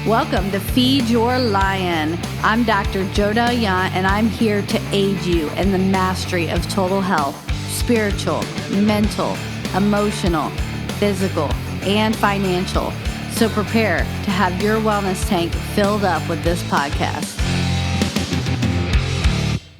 Welcome to Feed Your Lion. I'm Dr. L.I.O.N, and I'm here to aid you in the mastery of total health, spiritual, mental, emotional, physical, and financial. So prepare to have your wellness tank filled up with this podcast.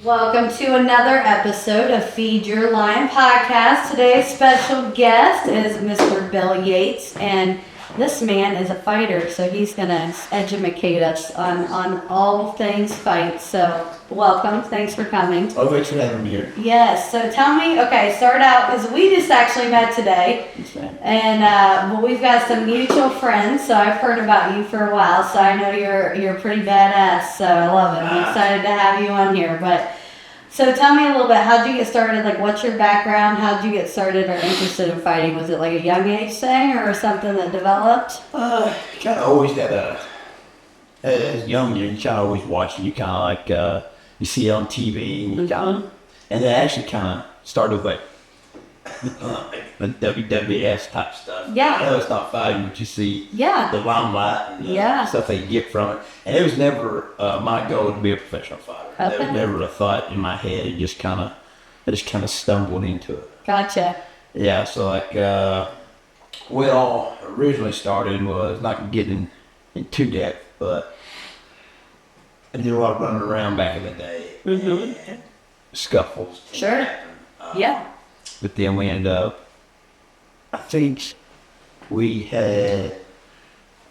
Welcome to another episode of Feed Your Lion podcast. Today's special guest is Mr. Bill Yates, and this man is a fighter, so he's going to educate us on all things fight. So welcome. Thanks for coming. Oh, thanks for having me here. Yes. So tell me, start out, because we just actually met today. And we've got some mutual friends, so I've heard about you for a while, so I know you're pretty badass, so I love it. I'm excited to have you on here. So tell me a little bit, how'd you get started? Like, what's your background? How'd you get started or interested in fighting? Was it like a young age thing or something that developed? Kind of always had as young, you kind of always watching, you kind of like, you see it on TV, and it actually kind of started with the WWF type stuff. Yeah. It's not fighting, but you see the limelight and stuff they get from it. And it was never my goal to be a professional fighter. Okay. There was never a thought in my head. I just kind of stumbled into it. Gotcha. Yeah, so like, what it all originally started was not getting into depth, but I did a lot of running around back in the day. And scuffles. Sure. But then we ended up, I think we had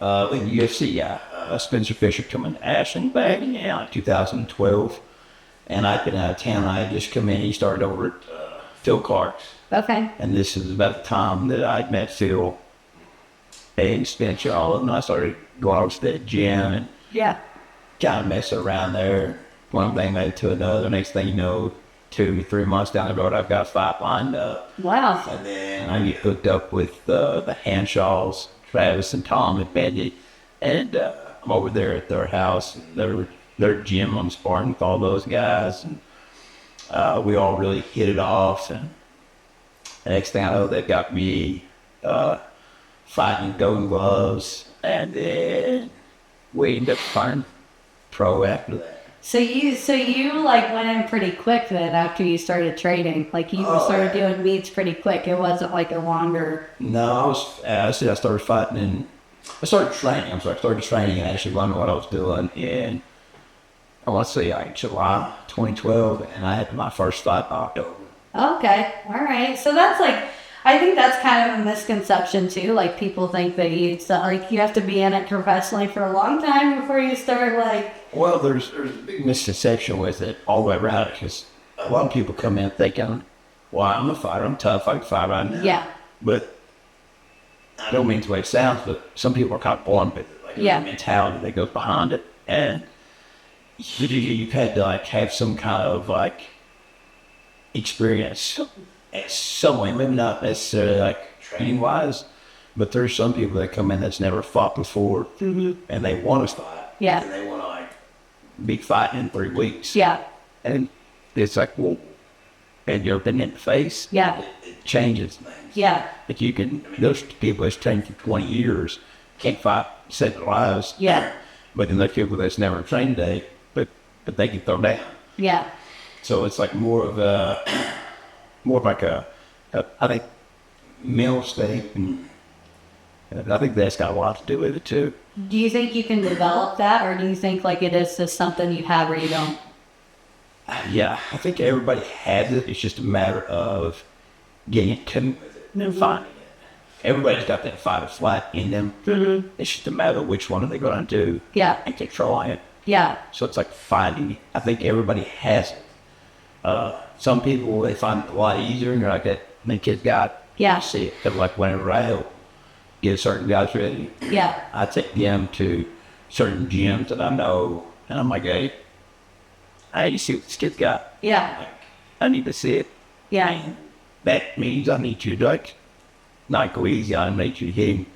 a UFC guy, Spencer Fisher, coming to Ashland back in 2012. And I'd been out of town. I had just come in. He started over at Phil Clark's. Okay. And this is about the time that I'd met Phil and Spencer, all of them. I started going over to that gym and kind of messing around there. One thing led to another. Next thing you know, 2-3 months down the road, I've got a fight lined up. Wow. And then I get hooked up with the Hanshaws, Travis and Tom and Bendy. And I'm over there at their house, their gym. I'm sparring with all those guys. And we all really hit it off. And the next thing I know, they got me fighting Golden Gloves. And then we ended up fighting pro after that. So you like went in pretty quick then after you started training. Like you started doing meets pretty quick. It wasn't like a longer. No, I started fighting and I started training and actually learning what I was doing in, I want to say like July 2012, and I had my first fight in October. Okay, all right. So that's like, I think that's kind of a misconception too. Like people think that you have to be in it professionally for a long time before you start like. Well, there's a big misconception with it all the way around, because a lot of people come in thinking, well, I'm a fighter, I'm tough, I can fight right now. Yeah. But I don't mean the way it sounds, but some people are kind of born with it, like the mentality that goes behind it. And you've had to like have some kind of like experience in some way, maybe not necessarily like training wise, but there's some people that come in that's never fought before and they want to fight. Yeah. And they want to like be fighting in 3 weeks. Yeah. And it's like, well, and you're been in the face. Yeah. It changes things. Yeah. But you can, those people that's trained for 20 years can't fight, save their lives. Yeah. But then there's people that's never trained today, but they can throw down. Yeah. So it's like more of like a I think, mental state, and I think that's got a lot to do with it too. Do you think you can develop that, or do you think like it is just something you have or you don't? Yeah, I think everybody has it. It's just a matter of getting in tune with it and finding it. Everybody's got that fight or flight in them. Mm-hmm. It's just a matter of which one are they going to do and controlling it. Yeah. So it's like finding. I think everybody has it. Some people, they find it a lot easier, and you're like, that my kid's got it. See it. But like whenever I help get certain guys ready, I take them to certain gyms that I know, and I'm like, hey, I need to see what this kid's got. Yeah. Like, I need to see it. Yeah. And that means I need you to like, not go easy on him, make you hit him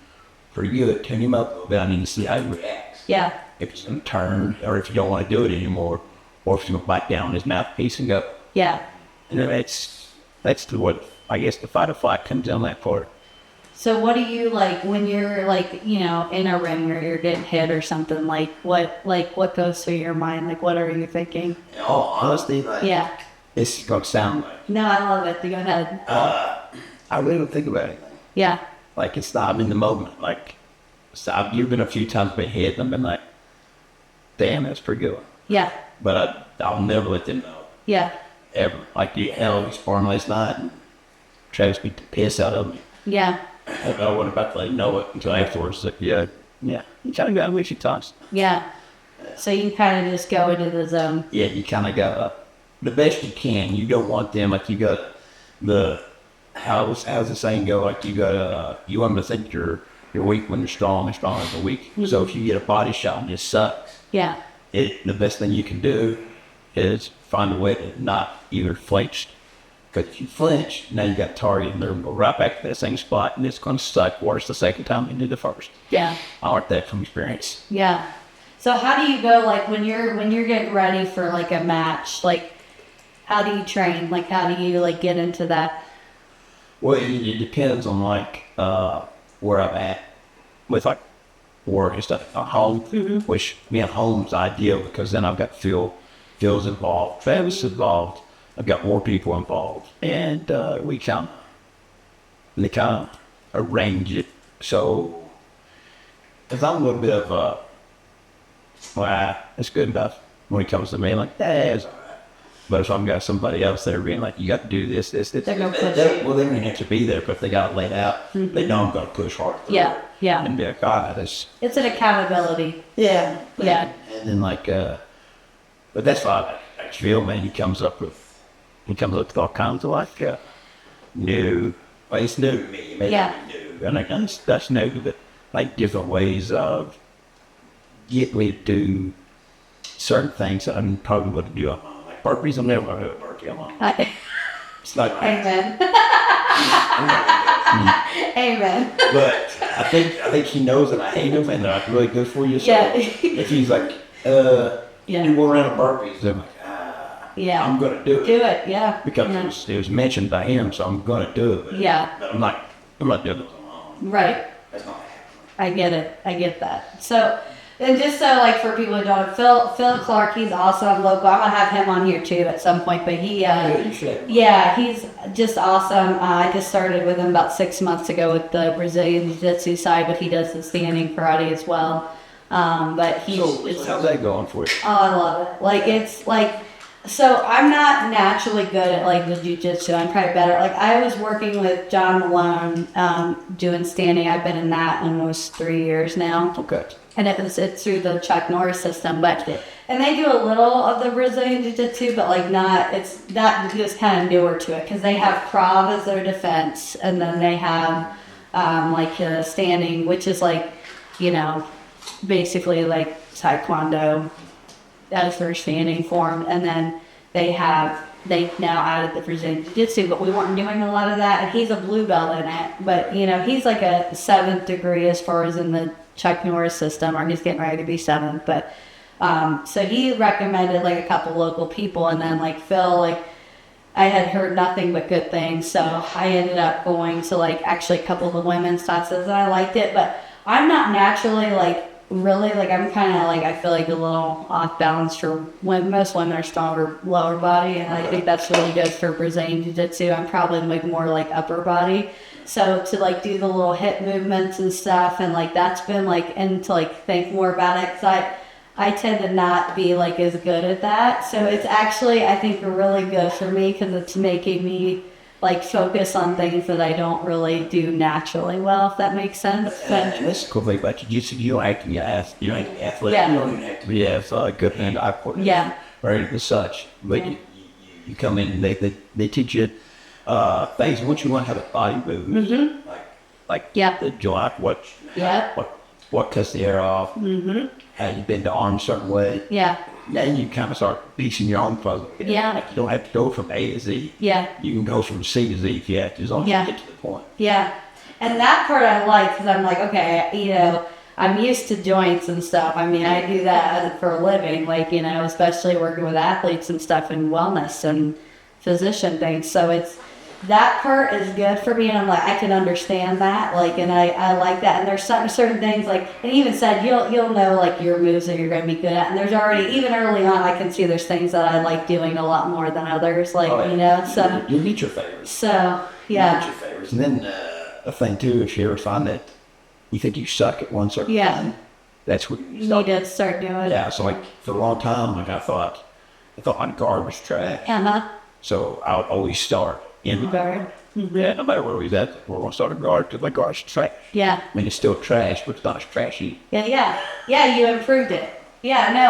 pretty good, turn him up a little bit. I need to see how he reacts. Yeah. If he's going to turn, or if you don't want to do it anymore, or if he's going to bite down his mouthpiece and go. Yeah. And that's the what, I guess the fight or flight comes down that part. So what do you like when you're like, you know, in a ring or you're getting hit or something? What goes through your mind? Like, what are you thinking? Oh, honestly, like, Yeah. it's gonna sound like No, I love it. Go ahead. I really don't think about anything. Yeah. Like it's not I'm in the moment. Like so you've been a few times been hit and I've been like, damn, that's pretty good. Yeah. But I'll never let them know. Yeah. Ever. Like the hell we sparring last night and Travis beat the piss out of me. Yeah. And I wasn't about to like know it until afterwards. Like, yeah. You kind of got wishy talks. Yeah. So you kind of just go into the zone. Yeah, you kind of got the best you can. You don't want them like you got the how's the saying go? Like you got you want them to think you're weak when you're strong and strong when you're weak. Mm-hmm. So if you get a body shot and it sucks, Yeah. the best thing you can do is find a way to not either flinch. Because if you flinch, now you got target and they're going to go right back to that same spot and it's going to suck worse the second time than did the first. Yeah. I learned that from experience. Yeah. So how do you go like when you're getting ready for like a match? Like how do you train? Like how do you like get into that? Well, it depends on like where I'm at with like work and stuff. At home, which me at home's ideal because then I've got Phil's involved, Travis involved. I've got more people involved, and they kind of arrange it. So if I'm a little bit of it's good enough when it comes to me. Like that's all right. But if I've got somebody else there being like, you got to do this. They're gonna push well, they don't even have to be there, but if they got it laid out, they know I'm going to push hard. Yeah. Yeah. And be like, God, that's It's an accountability. yeah. Yeah. And then like, but that's why I feel, man, he comes up with all kinds of like new, well, it's new to me, maybe new, and like that's new, but like different ways of get me to do certain things that I'm probably going to do on my own. Like burpees, I'm never going to do a burpee on my own. It's not. Amen. Amen. But I think he knows that I hate him and that I'm really good for you. So Yeah. if he's like, you go around burpees, I'm like, Yeah. I'm gonna do it. Do it. Yeah. Because it was mentioned by him, so I'm gonna do it. But Yeah. I'm not doing it. Right. That's not I get it. I get that. So, and just so like for people who don't, Phil Clark, he's awesome, local. I'm gonna have him on here too at some point. But he, yeah, he's just awesome. I just started with him about 6 months ago with the Brazilian Jiu-Jitsu side, but he does the standing karate as well. But he's. So how's that going for you? Oh, I love it. Like it's like. So I'm not naturally good at like the jiu-jitsu. I'm probably better. Like I was working with John Malone, doing standing. I've been in that almost 3 years now. Okay. And it's through the Chuck Norris system, but and they do a little of the Brazilian jiu-jitsu, but like not. It's not just kind of newer to it because they have Krav as their defense, and then they have like standing, which is like, you know, basically like Taekwondo. As their standing form, and then they now added the Brazilian Jiu-Jitsu, but we weren't doing a lot of that, and he's a blue belt in it, but you know, he's like a 7th degree as far as in the Chuck Norris system, or he's getting ready to be 7th, but so he recommended like a couple local people, and then like Phil, like I had heard nothing but good things, so I ended up going to like actually a couple of the women's classes, and I liked it, but I'm not naturally like really like I'm kind of like I feel like a little off balance for when most women are stronger lower body, and I think that's really good for Brazilian Jiu-Jitsu. I'm probably like more like upper body, so to like do the little hip movements and stuff, and like that's been like, and to like think more about it, because I tend to not be like as good at that, so it's actually I think really good for me because it's making me like focus on things that I don't really do naturally well, if that makes sense. And that's the cool thing about jiu-jitsu. You don't have to be an athlete. You don't have to be athletic. Yeah. You don't even have to be a good hand eye coordinator. Yeah. Or anything such. But you come in and they teach you things once you learn how to body move. Mm-hmm. Like the joint, what cuts the air off. Mm-hmm. How you bend the arm a certain way. Yeah. Then you kind of start piecing your own puzzle. Yeah. Like you don't have to go from A to Z. Yeah. You can go from C to Z if you have to, as long as you get to the point. Yeah. And that part I like because I'm like, okay, you know, I'm used to joints and stuff. I mean, I do that for a living, like, you know, especially working with athletes and stuff and wellness and physician things. So that part is good for me, and I'm like, I can understand that, like, and I like that. And there's certain things, like, and he even said you'll know like your moves that you're going to be good at. And there's already, even early on, I can see there's things that I like doing a lot more than others, like, you know. So you meet your favorites. So You yeah, meet your favorites, and then a thing too, if you ever find that you think you suck at one certain thing, that's what you need to start doing. Yeah, so like for a long time, like I thought my guard was trash. So I would always start in my guard. Yeah, no matter where we was at, we're gonna start a guard because my guard's trash. Yeah. I mean, it's still trash, but it's not as trashy. Yeah. You improved it. Yeah, no,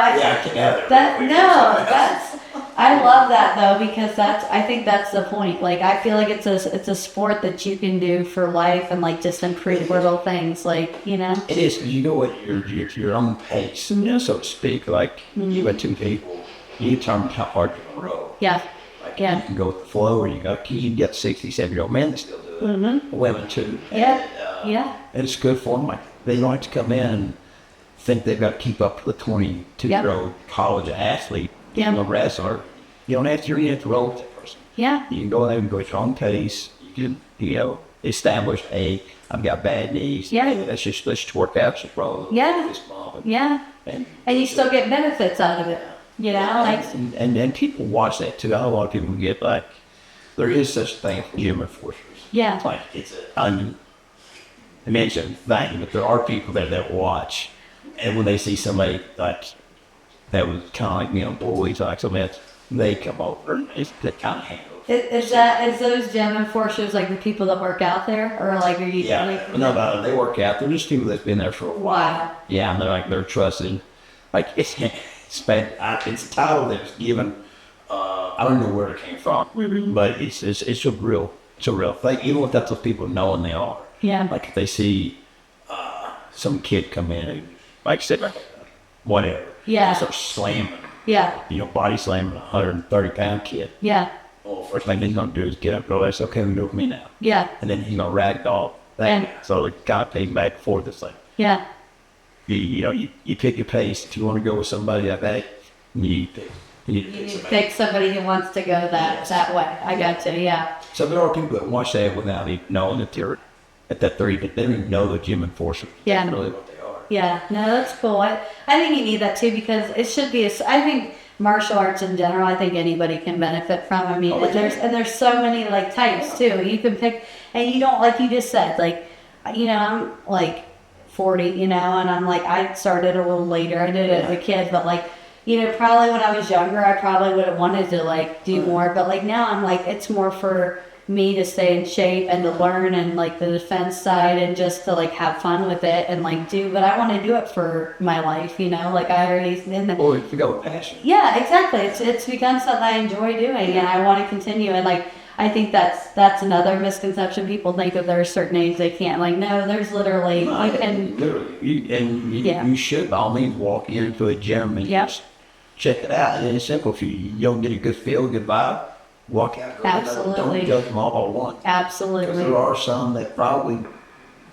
I love that though, because I think that's the point. Like, I feel like it's a sport that you can do for life and like just improve little things, like, you know. It is, because you go at your own pace, so to speak. Like you got two people, you determine how hard you can row. Yeah. Like, you can go with the flow, or you can get 67-year-old men that still do it. Women too. Yeah. And it's good for them. Like, they like to come in and think they've got to keep up to the 22-year-old college athlete. Yeah. The wrestler, you don't have to roll with that person. Yeah. You can go there and go at your own pace. You can, establish I've got bad knees. Yeah. Let's just work out some roll. Yeah. Yeah. And you still get benefits out of it. You know, like, and people watch that too. A lot of people get like, there is such a thing as gym enforcers. Yeah. It's like it's a thing, but there are people that watch, and when they see somebody like that was kind of like bullies, like somebody else, they come over and they kind of handle. Is those gym enforcers like the people that work out there, or like are you? Yeah. Like, No, they work out. They're just people that's been there for a while. Wow. Yeah, and they're trusted. Like it's a title that's given. I don't know where it came from, but it's a real thing. Even without those people knowing they are. Yeah. Like if they see some kid come in, and, like I said, whatever. Yeah. Start slamming. Yeah. Body slamming a 130-pound kid. Yeah. Well, first thing he's gonna do is get up and go, that's okay, do it with me now. Yeah. And then he's gonna ragdoll that. So the guy pays back and forth. It's like, yeah. You pick your pace. If you want to go with somebody like that, you pick somebody who wants to go that way. I got you. Yeah. So there are people that watch that without even knowing that they're at that 30, but they don't even know the gym enforcer. Yeah. That's really what they are. Yeah. No, that's cool. I think you need that too, because it should be. I think martial arts in general, I think anybody can benefit from. I mean, there's so many like types too. You can pick, and you don't, like you just said, like, I'm like 40, and I'm like, I started a little later. I did it as a kid, but like, probably when I was younger, I probably would have wanted to like do more, but like now I'm like, it's more for me to stay in shape and to learn, and like the defense side, and just to like have fun with it and like but I want to do it for my life, like I already or if you go with passion. Yeah, exactly. It's become something I enjoy doing, and I want to continue. And like, I think that's another misconception. People think that there's certain age they can't. Like, no, there's literally you should by all means walk into a gym and just check it out. And it's simple. If you don't get a good feel, good vibe, walk out. Absolutely. Don't judge them all at once. Absolutely. Because there are some that probably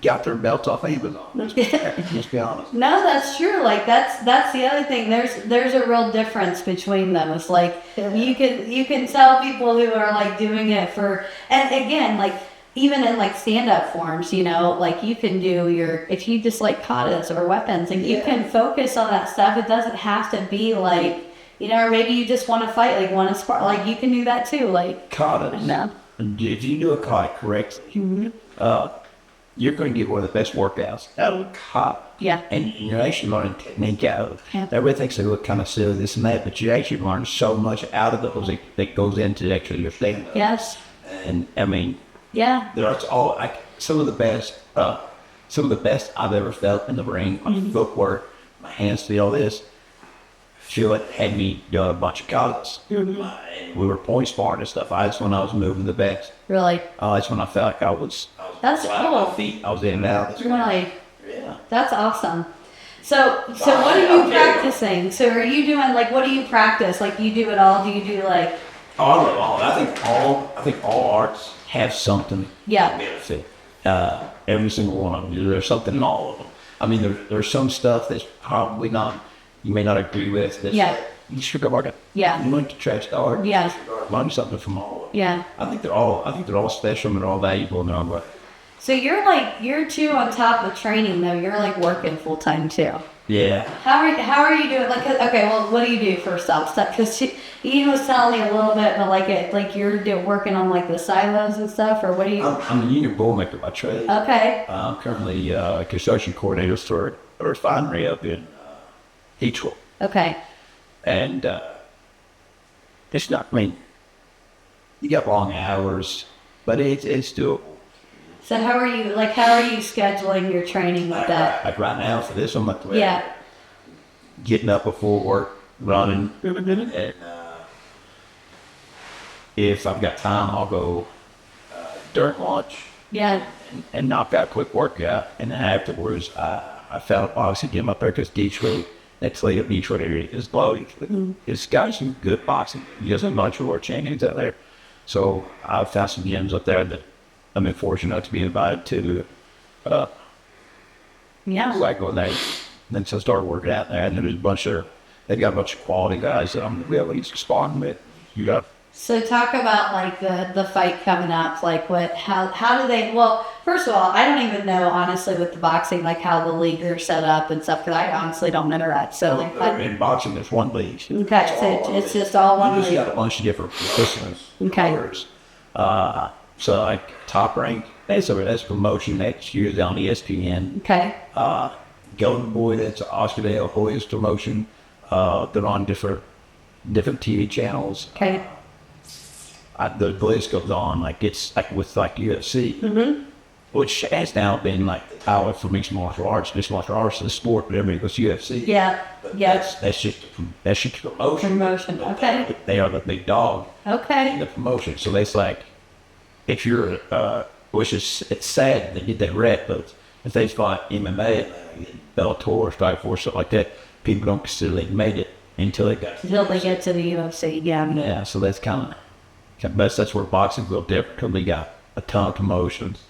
got their belts off Amazon. Let's be honest. No, that's true. Like that's the other thing. There's a real difference between them. It's like you can tell people who are like doing it for, and again, like even in like stand-up forms, like you can do if you just like katas or weapons, and you can focus on that stuff. It doesn't have to be like, or maybe you just want to fight, like want to spar, like you can do that too. Like katas. No. If you do a kata correctly, you're going to get one of the best workouts out of a kata. Yeah. And you're actually learning technique out of it. Everybody thinks they look kind of silly, this and that, but you actually learn so much out of those that goes into actually your stand-up. Yes. And I mean, there's some of the best I've ever felt in the ring. My footwork, my hands feel this. Feel it had me do a bunch of katas. And we were point sparring and stuff. That's when I was moving the best. Really? That's when I felt like I was. That's cool. On my feet. I was in and out. Really? Yeah. That's awesome. So what are you practicing? So are you doing like, what do you practice? Like you do it all? Do you do like? All. I think all arts have something. Yeah. Benefit. Every single one of them. There's something in all of them. I mean, there's some stuff that's probably not. You may not agree with. You should go market. Yeah. You like to trash the art. Yeah. Learn something from all of Yeah. I think they're all special and they're all valuable in their own way. So you're too on top of training though. You're like working full time too. Yeah. How are you doing? Like, okay, well, what do you do first off? Because Ian was telling me a little bit, but like you're working on like the silos and stuff, or what do you? I'm a union bullmaker by trade. Okay. I'm currently a construction coordinator for a refinery up in Yates. Okay. And it's not, I mean, you got long hours, but it's doable. So how are you scheduling your training with that? Like right now for this, I'm like, Yeah. getting up before work, running, and if I've got time, I'll go during lunch. Yeah. And knock out a quick workout, and then afterwards, I found a boxing gym up there because Detroit, next lady up Detroit area is loaded. It's got some good boxing. There's a bunch of world champions out there. So I found some gyms up there that I've been fortunate enough to be invited to. Yeah. So I go there, then so I started working out there, and then there's they've got a bunch of quality guys that I'm really sparring with. You got. So talk about like the fight coming up, like how do they, well, first of all, I don't even know honestly with the boxing, like how the league are set up and stuff, because I honestly don't know that. So like, in boxing, there's one league. Okay, so it's just all one You just league. got a bunch of different positions. Okay. So like top rank, that's promotion next year's on ESPN. Okay. Golden Boy, that's Oscar De La Hoya's promotion. They're on different TV channels. Okay. The list goes on, like it's like with like UFC, which has now been like the power for mixed martial arts. Mixed martial arts is a sport, but everybody goes UFC. Yeah. Yeah. That's just promotion. Promotion. Okay. They are the big dog in Okay. the promotion. So that's like, if you're, which is, it's sad they get that rep, but if they fought MMA, Bellator, Strikeforce, stuff like that, people don't consider they made it until they got. Until they get to the UFC. Yeah. Yeah, so that's kind of, that's where boxing's a little different because we got a ton of promotions.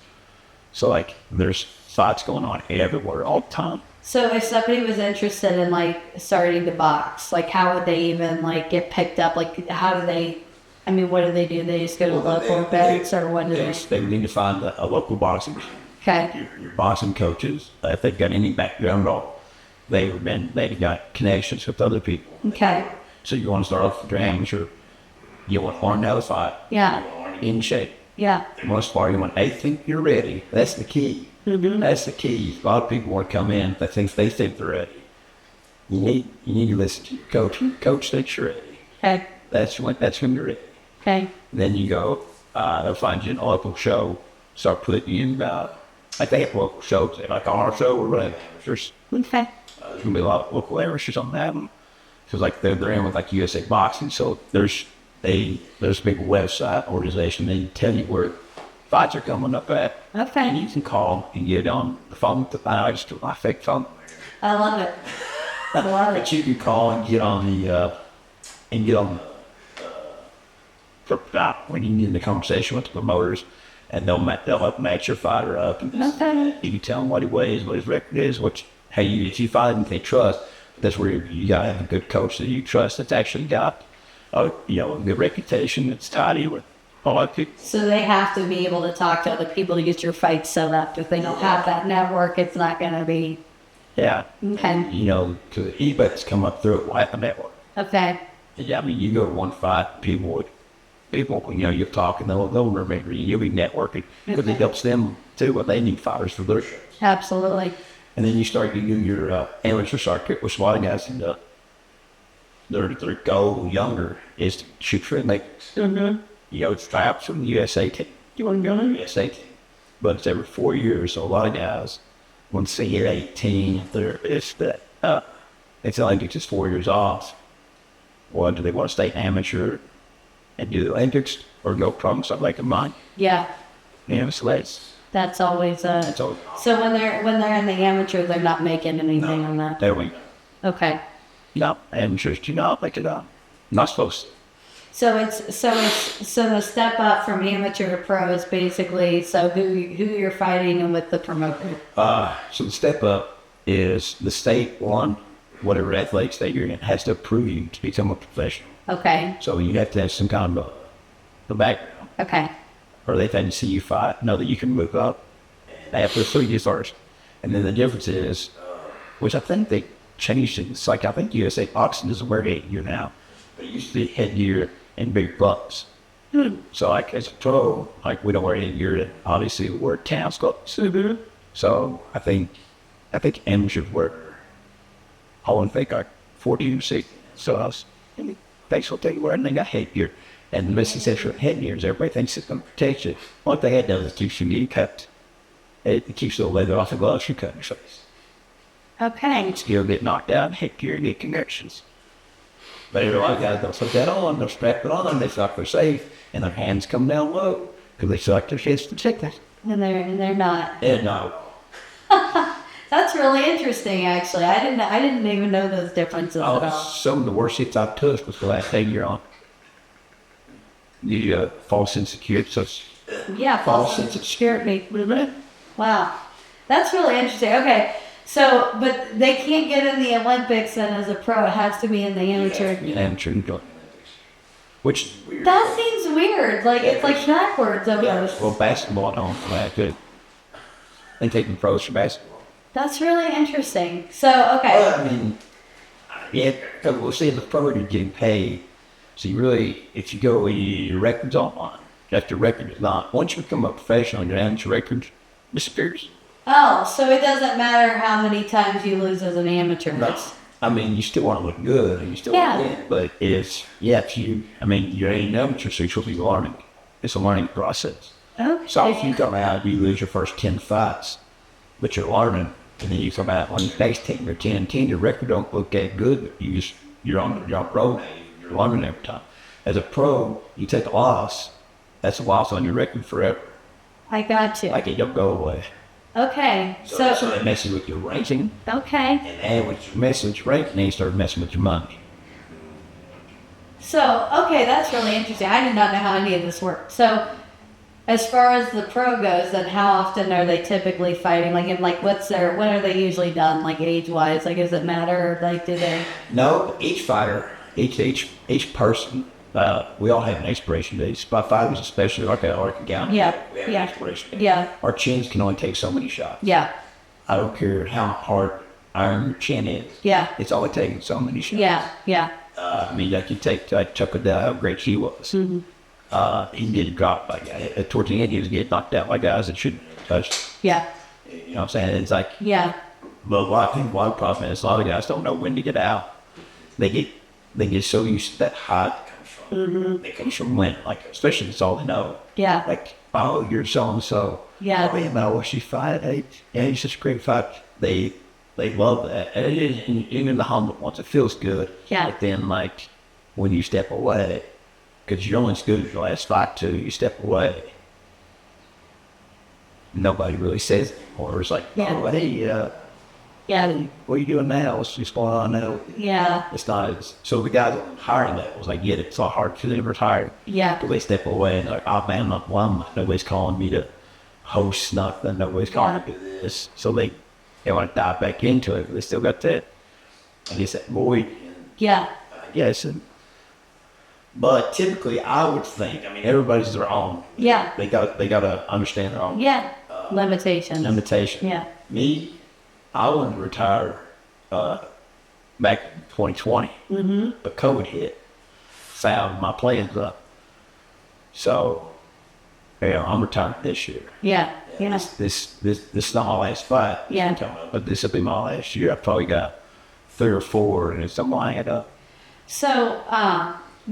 So like, there's fights going on everywhere all the time. So if somebody was interested in like starting to box, like how would they even like get picked up? Like how do they, I mean, what do? They just go to local events or what do they? They need to find a local boxing. Okay. Your boxing coaches, if they've got any background at all, they've got connections with other people. Okay. So you want to start off with your amateur, you want to learn how to fight. Yeah. You want to be in shape. Yeah. You want to spar, you want to think you're ready. That's the key. Mm-hmm. That's the key. A lot of people want to come in, they think they're ready. You need to listen to your coach. Coach thinks you're ready. Okay. That's when you're ready. Okay. Then you go, they'll find you in a local show, start putting you in, like they have local shows, like our show, we're running amateurs. Okay. There's going to be a lot of local amateurs on that one. Because like they're in with like USA Boxing, so there's a big website organization, they tell you where fights are coming up at. Okay. And you can call and get on the phone with the I just do my fake phone. I love it. I love But it. you can call and get on when you get in the conversation with the promoters, and they'll help match your fighter up. And Okay. you can tell them what he weighs, what his record is, if you find him they trust. That's where you gotta have a good coach that you trust that's actually got a good reputation that's tidy with all that people. So they have to be able to talk to other people to get your fight set up. If they don't have that network, it's not going to be. Yeah. Okay. Because anybody that's come up through it will have a network. Okay. Yeah, I mean, you go to one fight, people, you're talking, they'll remember you. You'll be networking because it helps them too. But they need fighters for their shows. Absolutely. And then you start to do your amateur circuit, which a lot of guys in their goal younger is to shoot for makers. Mm-hmm. It's tryouts from the USA team. You want to go to the USA team? But it's every 4 years, so a lot of guys, once they hit 18, it's only just 4 years off. Or do they want to stay amateur and do the Olympics or go pro, something like mine? Yeah. So That's always that's all. So when they're in the amateur, they're not making anything on that. There we go. Okay. No, amateurs do not make it up. Not supposed to. So the step up from amateur to pro is basically who you're fighting and with the promoter. So the step up is the state one, whatever athletic state you're in, has to approve you to become a professional. Okay. So you have to have some kind of the background, Okay. or they've had to see you fight, know that you can move up after 3 years first. And then the difference is, which I think they changed it. It's like, I think USA Boxing doesn't wear headgear now, but it used to be headgear and big gloves. So like as a pro, like we don't wear headgear, and obviously we wear town gloves. So I think amateurs wear, I wouldn't think like 14 or 16. So I was, thanks for taking wearing, they got headgear. And the misconception of headgear is everybody thinks it's going to protect you. One thing it does is keeps you getting cut. It keeps the leather off the gloves you cut in your face. Okay. You'll get knocked out, headgear, get connections. But a lot of guys don't put that on, they'll strap it on, they feel like they're safe, and their hands come down low, because they feel like their head's protected. And they're not. And no. That's really interesting, actually. I didn't even know those differences at all. Some of the worst hits I've touched was the last headgear on. The false insecurity, so Yeah, false sense of security. Wow. That's really interesting. Okay. So, but they can't get in the Olympics and as a pro. It has to be in the amateur. Amateur. Which That seems weird. Like, it's like backwards almost. Well, basketball don't for that good. They take the pros for basketball. That's really interesting. So, okay. Well, I mean, yeah, because we'll see the pro you're getting paid. So you really, if you go, your record's online. If your record is not, once you become a professional, your amateur record disappears. Oh, so it doesn't matter how many times you lose as an amateur. No. I mean, you still want to look good, and you still want to win, but you're an amateur, so you'll be learning. It's a learning process. Okay. So if you come out, you lose your first 10 fights, but you're learning, and then you come out on the next 10 or 10, your record don't look that good, but you're on pro, you're learning every time. As a pro, you take a loss, that's a loss on your record forever. I got you. Like it don't go away. Okay. So it messes with your ranking. Okay. And when you mess with your ranking, then you start messing with your money. So, okay, that's really interesting. I did not know how any of this worked. So, as far as the pro goes, then how often are they typically fighting? Like, and like, when are they usually done? Like, age-wise, like, does it matter? Like, do they? No, each fighter, each person, we all have an expiration date. By fighters, especially like an count. Yeah. We have an expiration date. Yeah. Our chins can only take so many shots. Yeah. I don't care how hard iron your chin is. Yeah. It's only taking so many shots. Yeah. Yeah. I mean, like you take Chuck Liddell, how great he was. Mm-hmm. He did drop by guys. Towards the end, he was getting knocked out by guys that shouldn't have touched. Yeah. You know what I'm saying? It's like, Yeah. but I think one problem is a lot of guys don't know when to get out. They get so used to that high that comes from, they comes from winning, like, especially if it's all they know. Yeah. Like, oh, you're so-and-so. Yeah. Oh, man, I watched you fight. Hey, yeah, he's such a great fight. They love that. And even the humble ones, it feels good. Yeah. But then, like, when you step away, because you're only as good as your last fight, too, you step away. Nobody really says it anymore. It's like, oh, hey, Yeah. what are you doing now? What's going on now? Yeah. It's not as, so the guys hiring that was like, get it. It's all hard for them to retire. Yeah. But they step away and they're like, oh man, I'm not one. Nobody's calling me to host nothing. Nobody's calling me to do this. So they want to dive back into it. But they still got that, I guess, that void. Yeah. Yes. But typically, I would think, I mean, everybody's their own. Yeah. They got to understand their own. Yeah. Limitations. Limitation. Yeah. Me, I wanted to retire back in 2020, but COVID hit, fouled my plans up. So, I'm retiring this year. Yeah. Yeah. This is not my last fight. Yeah. But this will be my last year. I've probably got 3 or 4, and it's lined up. So,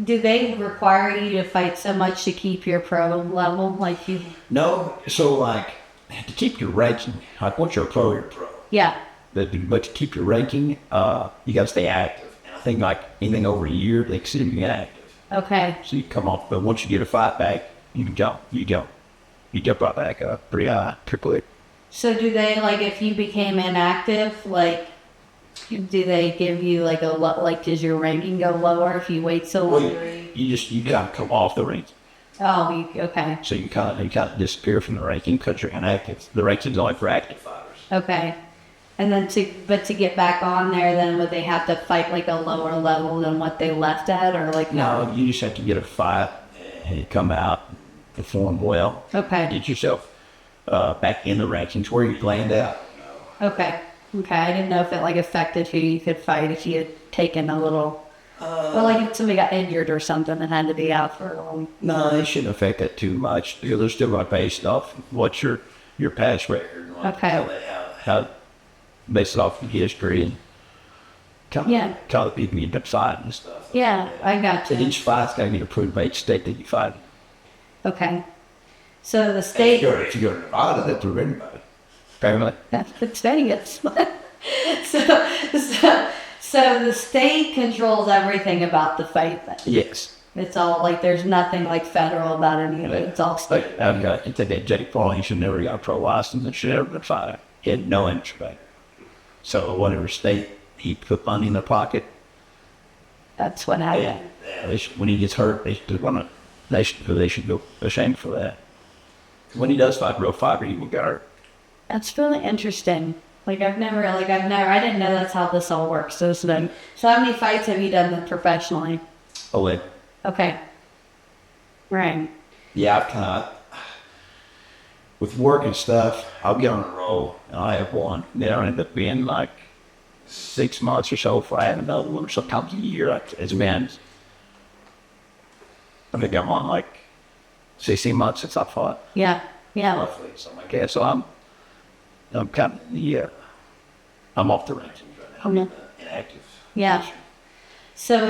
do they require you to fight so much to keep your pro level? Like you? No, so like to keep your ranking, like once you're a pro, you're a pro. Yeah. But to keep your ranking, you got to stay active. And I think like anything over a year, they consider you active. Okay. So you come off, but once you get a fight back, you can jump. You jump right back up pretty high, pretty quick. So do they, like, if you became inactive, like, do they give you like does your ranking go lower if you wait so long? You gotta come off the ranking. Oh, okay. So you kind of disappear from the ranking because you're inactive. The ranking's only for active fighters. Okay. And then to get back on there, then would they have to fight like a lower level than what they left at, or like? No, you just have to get a fight, and you come out, perform well. Okay. Get yourself back in the rankings where you planned out. Okay. Okay. I didn't know if it like affected who you could fight if you had taken a little. Well, like if somebody got injured or something and had to be out for a long. No, it shouldn't affect that too much. They're still going to base it off what's your past record. Okay. How based it off of history and tell the people you end up fighting and stuff. Yeah, I got So you. each fight's got to be approved by each state that you fight. Okay. So the state. If you go to Nevada, that's through anybody. Apparently. It's Vegas. So the state controls everything about the fight then. Yes. It's all like there's nothing like federal about any of it. It's all state. Like, I've got, it's like that Jake Paul, he should never got a pro license and should never been fighter. He had no interest in it. So whatever state he put money in their pocket, That's what happened. when he gets hurt, they should go ashamed for that. When he does fight a real fighter, he will get hurt. That's really interesting. I didn't know that's how this all works. So how many fights have you done professionally? Oh, and Okay. Right. yeah, I've kind of, with work and stuff, I'll get on a roll and I have one. Then I'll end up being like 6 months or so before I have another one, or sometimes a year. It's been, I think I'm on like 16 months since I fought. Yeah. Yeah. Roughly, something like that. So I'm kind of, I'm off the ranks. Okay. Inactive. Yeah. So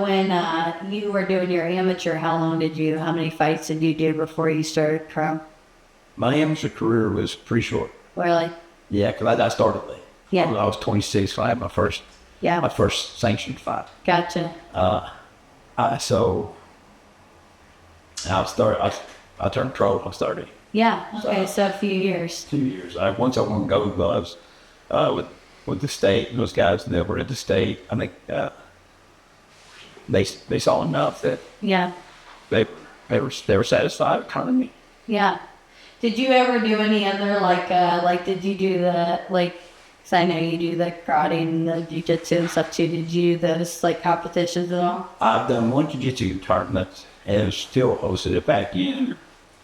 when you were doing your amateur, how many fights did you do before you started pro? My amateur career was pretty short. Really? Yeah, because I started late. Yeah. I was 26, so I had my first sanctioned fight. Gotcha. So I turned pro. I started Yeah. Okay. So a few years. 2 years. Once I won gold gloves with the state, those guys that were at the state, I think they saw enough that Yeah. they were satisfied kind of me. Yeah. Did you ever do any other did you do the 'cause I know you do the karate and the jiu-jitsu and stuff too. Did you do those competitions at all? I've done one jiu-jitsu tournament and it's still hosted it back in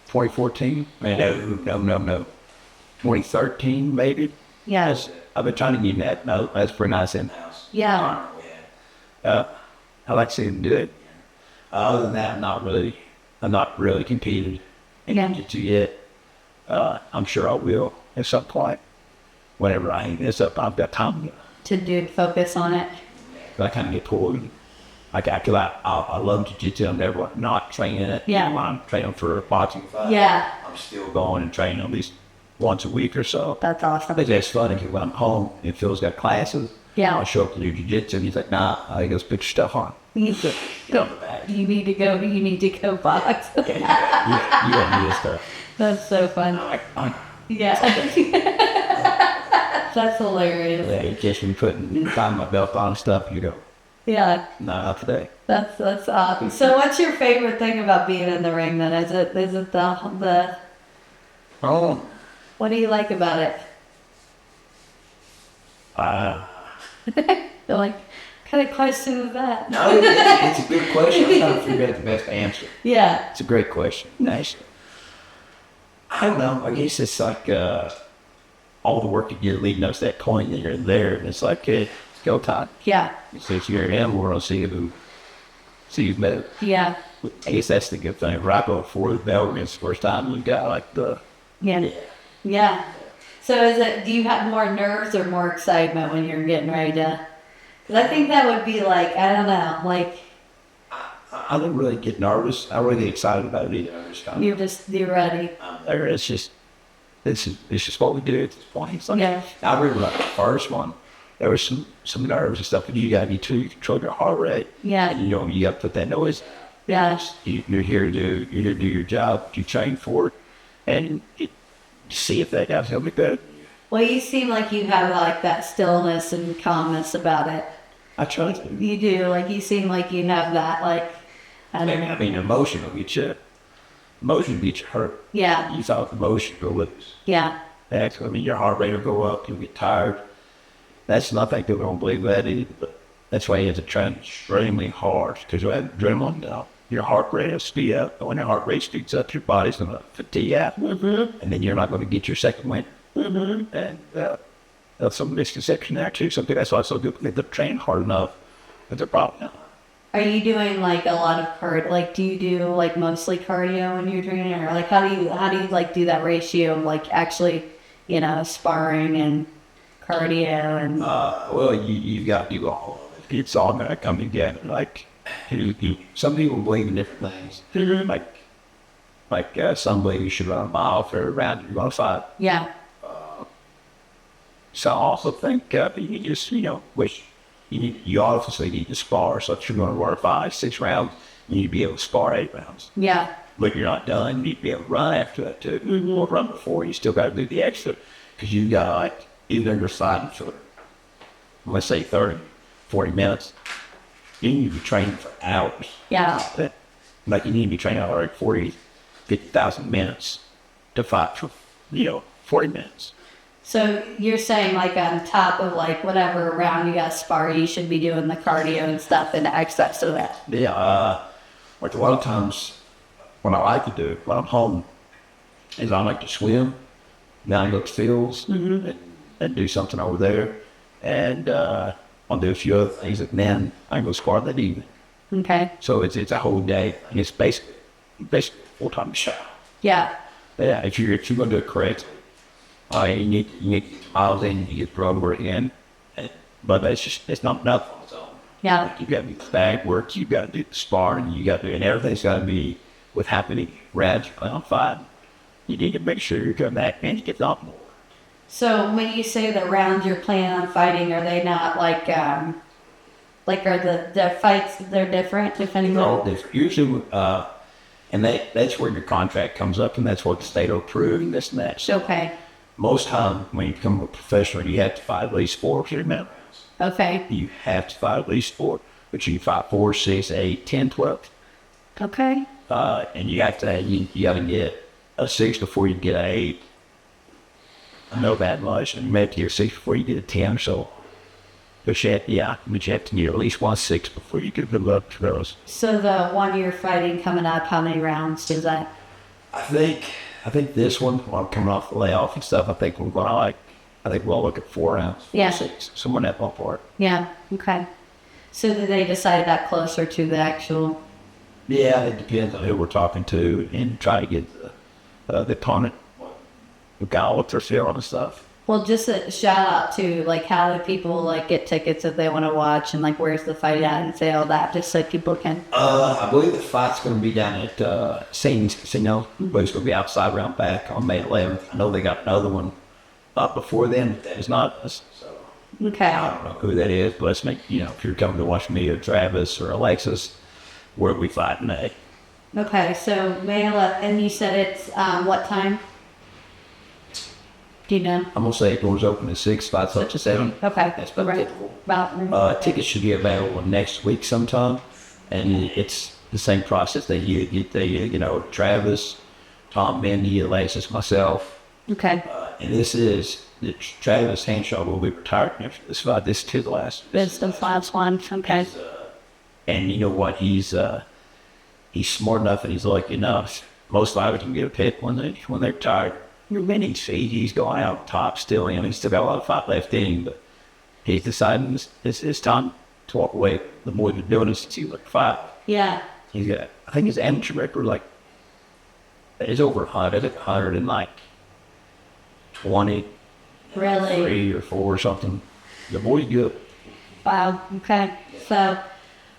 2014. No. 2013 maybe. Yeah. I've been trying to get that. No, that's pretty nice in-house. Yeah. I like to see them do it. Other than that, I'm not really competed in jiu-jitsu yet. I'm sure I will at some point. Whenever I hang this up, I've got time To focus on it. I kind of get pulled. I love jiu-jitsu. I'm never not training it. Yeah. I'm training for a boxing fight. Yeah. I'm still going and training at least once a week or so. That's I awesome. think that's funny because when I'm home and Phil's got classes, Yeah. I show up to do jiu-jitsu and he's like, nah, I goes put your stuff on. You need to go box. You don't need this stuff. That's so fun. Yeah. That's hilarious. Yeah, just been putting my belt on and stuff, you go, Yeah. not today. That's awesome. So what's your favorite thing about being in the ring then? Is it the Oh. what do you like about it? They're like, what kind of question is that? No, it's a good question. I'm trying to figure out the best answer. Yeah. It's a great question. Nice. I don't know. I guess it's like all the work you get leading up to that point, and you're there, and it's like, it's go time. Yeah. Since you're in, we're going to see who's better. Yeah. I guess that's the good thing. Right before the bell rings, the first time we got like the. Yeah. Yeah. So do you have more nerves or more excitement when you're getting ready to? Because I think that would be I don't know, I don't really get nervous. I'm really excited about it either. you're ready. It's just what we do at this point. It's like, Yeah. I remember the first one. There was some nerves and stuff, but you got to control your heart rate. Yeah. And, you got to put that noise. Yeah. You're here to do your job. You train for it, and see if that guy's helping good. Well, you seem like you have that stillness and calmness about it. I try to. You do. You seem like you have that. I don't know. I mean, emotion will get you hurt. Yeah. You thought emotion go loose. Yeah. Your heart rate will go up. You'll get tired. That's nothing. People don't believe that either. But that's why you have to train extremely hard because you have adrenaline now. your heart rate will speed up. When your heart rate speeds up, your body's going to fatigue out. And then you're not going to get your second wind. And there's some misconception there too. Something that's why so good. They're trained hard enough, but they're probably not. Are you doing like a lot of like do you do like mostly cardio when you're training, or like how do you like do that ratio of like actually, sparring and cardio and Well, you got to do all of it. It's all going to come together. Like some people believe in different things. Like some believe you should run a mile for a round you're going to fight. yeah. So I also think you just which you obviously need to spar. So if you're going to run 5-6 rounds, you need to be able to spar 8 rounds. Yeah. But you're not done. You need to be able to run after that too. Or run before. You still got to do the extra because you got like either you're fighting for let's say 30, 40 minutes. You need to be training for hours. Yeah. Like you need to be training for like 40, 50,000 minutes to fight for 40 minutes. So you're saying like on top of like whatever round you got to spar, you should be doing the cardio and stuff in excess of that. Yeah, like a lot of times what I like to do when I'm home is I like to swim, then I go to fields and do something over there. And I'll do a few other things and then I go spar that evening. Okay. So it's a whole day. And it's basically full-time shot. Yeah. But yeah, if you're going to do it correctly, you need to get miles in, you get road work in, but it's not enough on its own. Yeah. Like, you got to do the bag work, you got to do the sparring, you got to do, and everything's got to be with happening rads on fight. You need to make sure you're coming back and you get off more. So when you say the rounds you're planning on fighting, are they not like are the fights they're different depending All on? different. Usually, and that's where your contract comes up, and that's what the state will approve and this and that. So Okay. most time when you become a professional, you have to fight at least 4 minutes. Okay. You have to fight at least 4, but you can fight 4, 6, 8, 10, 12. Okay. And you got to get a 6 before you get an 8. I know that much, and you may have to get a 6 before you get a 10 or so. But you have to get at least 1 6 before you get the up to those. So the one you're fighting coming up, how many rounds is that? I think this one, while I'm coming off the layoff and stuff, I think we'll look at 4 rounds. Yeah. 6, somewhere in that ballpark. Yeah. Okay. So did they decide that closer to the actual? Yeah, it depends on who we're talking to and try to get the opponent, the guy what they're feeling and stuff. Well, just a shout out to like how do people like get tickets if they want to watch and like where's the fight at and say all that just so people can. I believe the fight's going to be down at St. Casino, but it's going to be outside round back on May 11th. I know they got another one up before then, but that is not us. So Okay. I don't know who that is, but let's make, if you're coming to watch me or Travis or Alexis, where we fight in May. Okay. So May 11th, and you said it's what time? Do you know? I'm going to say doors open at 6, fights up to 7. Okay. That's about Right. typical. About. Tickets should be available next week sometime, and it's the same process. They get Travis, Tom, Mindy, Alexis, myself, Okay. and this is Travis Hanshaw will be retired after this fight. This is to the last. It's the last one. Okay. And you know what? He's smart enough and he's lucky enough. Most fighters can get a pick when they're tired. You're winning. See, he's going out top still. He's still got a lot of fight left in him, but he's deciding it's time to walk away. The more he's been doing this since he was like 5. Yeah. He's got, I think his amateur record is over 100. 100 and 23 Really. or 4 or something. The boy's good. Wow. Okay. So,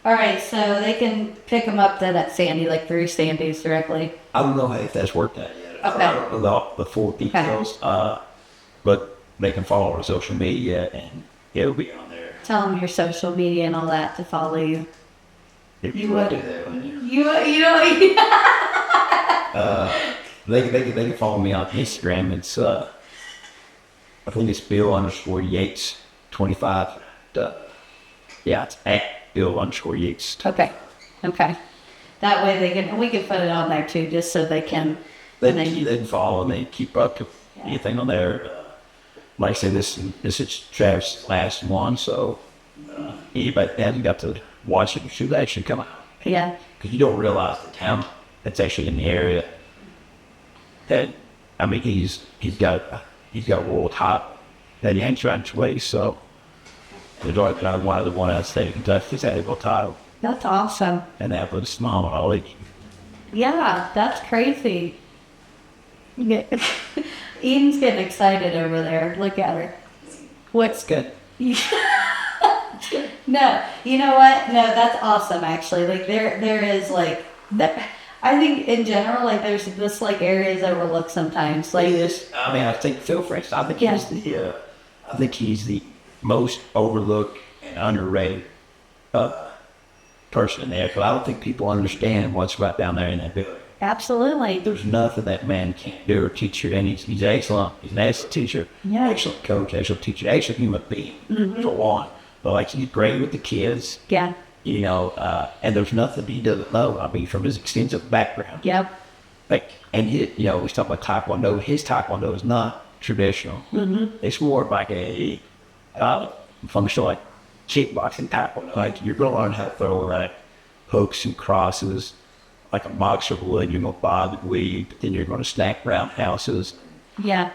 all right. So they can pick them up then at Sandy, like through Sandy's directly. I don't know if that's worked out yet. Okay. I don't know the full details, but they can follow our social media and it'll be on there. Tell them your social media and all that to follow you. If you want to do that, wouldn't you? You know. They can follow me on Instagram. It's I think it's Bill_Yates 25. Yeah, it's at Bill_Yates. Okay. Okay. That way we can put it on there too, just so they can. They can follow and they keep up to anything on there. Like I say, this is Travis' last one, so anybody that hasn't got to watch it should actually come out. Yeah. Because you don't realize the talent that's actually in the area. That, I mean, he's got world top that he ain't trying to play. So the dark guy one of the one out of state Kentucky. He's had a world title, That's awesome. and that was small all it. Yeah, that's crazy. Yeah. Eden's getting excited over there. Look at her. What's Good. No, you know what? No, that's awesome. Actually, like there is like that. I think in general, like there's this like areas overlooked sometimes. Like This, I mean, I think Phil French. I think Yeah. he's the most overlooked and underrated person in there. Because I don't think people understand what's right down there in that building. absolutely. There's nothing that man can't do or teach you, and he's excellent. He's an excellent teacher, Yeah. excellent coach, excellent teacher, excellent human being for one. But like he's great with the kids, Yeah. you know. And there's nothing he doesn't know. I mean, from his extensive background, Yep. like, and he, you know, we talk about taekwondo. His taekwondo is not traditional. It's more like a functional like kickboxing taekwondo. Like you're going to learn how to throw like hooks and crosses, like a boxer would. You're going to bob and weave, but then you're going to snack roundhouses, Yeah.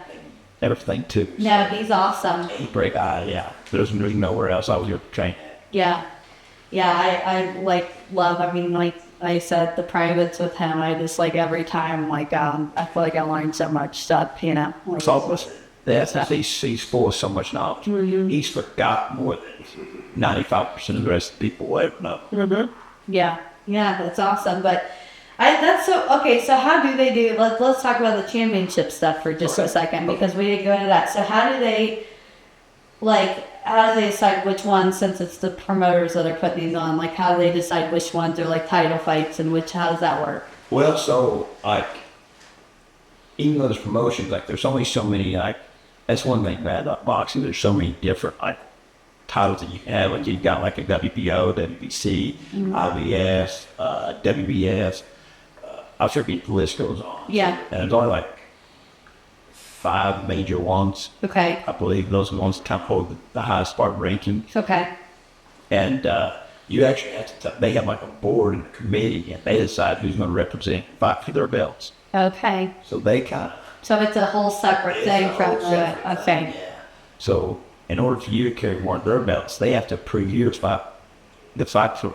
everything too. No, he's awesome. Break eye, yeah. There's really nowhere else I was going to train. Yeah. Yeah, I like love, I mean, like I said, the privates with him, I just like every time, like, I feel like I learned so much stuff, you know. Like, It's almost, he's full of so much knowledge. He's forgot more than 95% of the rest of the people will ever know. yeah, yeah, that's awesome. But that's so, okay, so how do they do, let's talk about the championship stuff for just a second, because we didn't go into that. So how do they, like, how do they decide which ones, since it's the promoters that are putting these on, like how do they decide which ones are like title fights and how does that work? Well, so, like, even though there's promotions, like, there's only so many, like, that's one thing about boxing. There's so many different, like, titles that you can have. Like, you've got, like, a WBO, WBC, IBS, WBS. I'm sure the list goes on. Yeah. And there's only, like, 5 major ones. Okay. I believe those ones kind of hold the highest part ranking. Okay. And you actually have to, they have like a board and a committee, and they decide who's going to represent, fight for their belts. Okay. So they kind of. So it's a whole separate thing from the thing. So in order for you to carry one of their belts, they have to approve you to fight the fight for.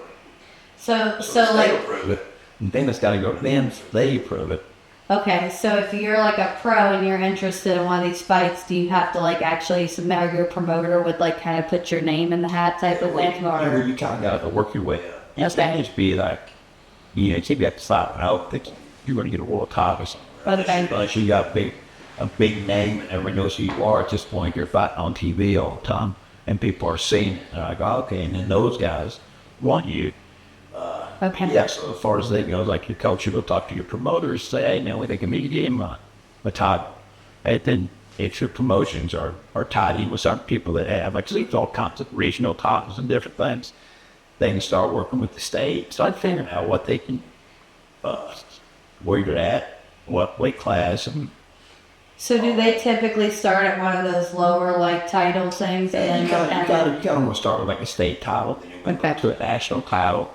So they like, approve it, and then it's got to go to them. So they approve it. okay, so if you're like a pro and you're interested in one of these fights, do you have to like actually submit, or your promoter would like kind of put your name in the hat type of thing? Or You kind of got to work your way up. You Okay. can't just be like, you know, you can't be at the side. I don't think you're going to get a world title or something. Okay. Unless you got a big name and everyone knows who you are. At this point, you're fighting on TV all the time, and people are seeing it. They're like, oh, okay, and then those guys want you. Okay. Yeah, so as far as they go, like your coach will talk to your promoters, say, hey, now they can make him a title. And then if your promotions are tied in with certain people that have, like, there's all kinds of regional titles and different things, they can start working with the state, start figuring out what they can, where you're at, what weight class, and So do they typically start at one of those lower like title things and you then go gotta want to start with like a state title, then you went back to a national title.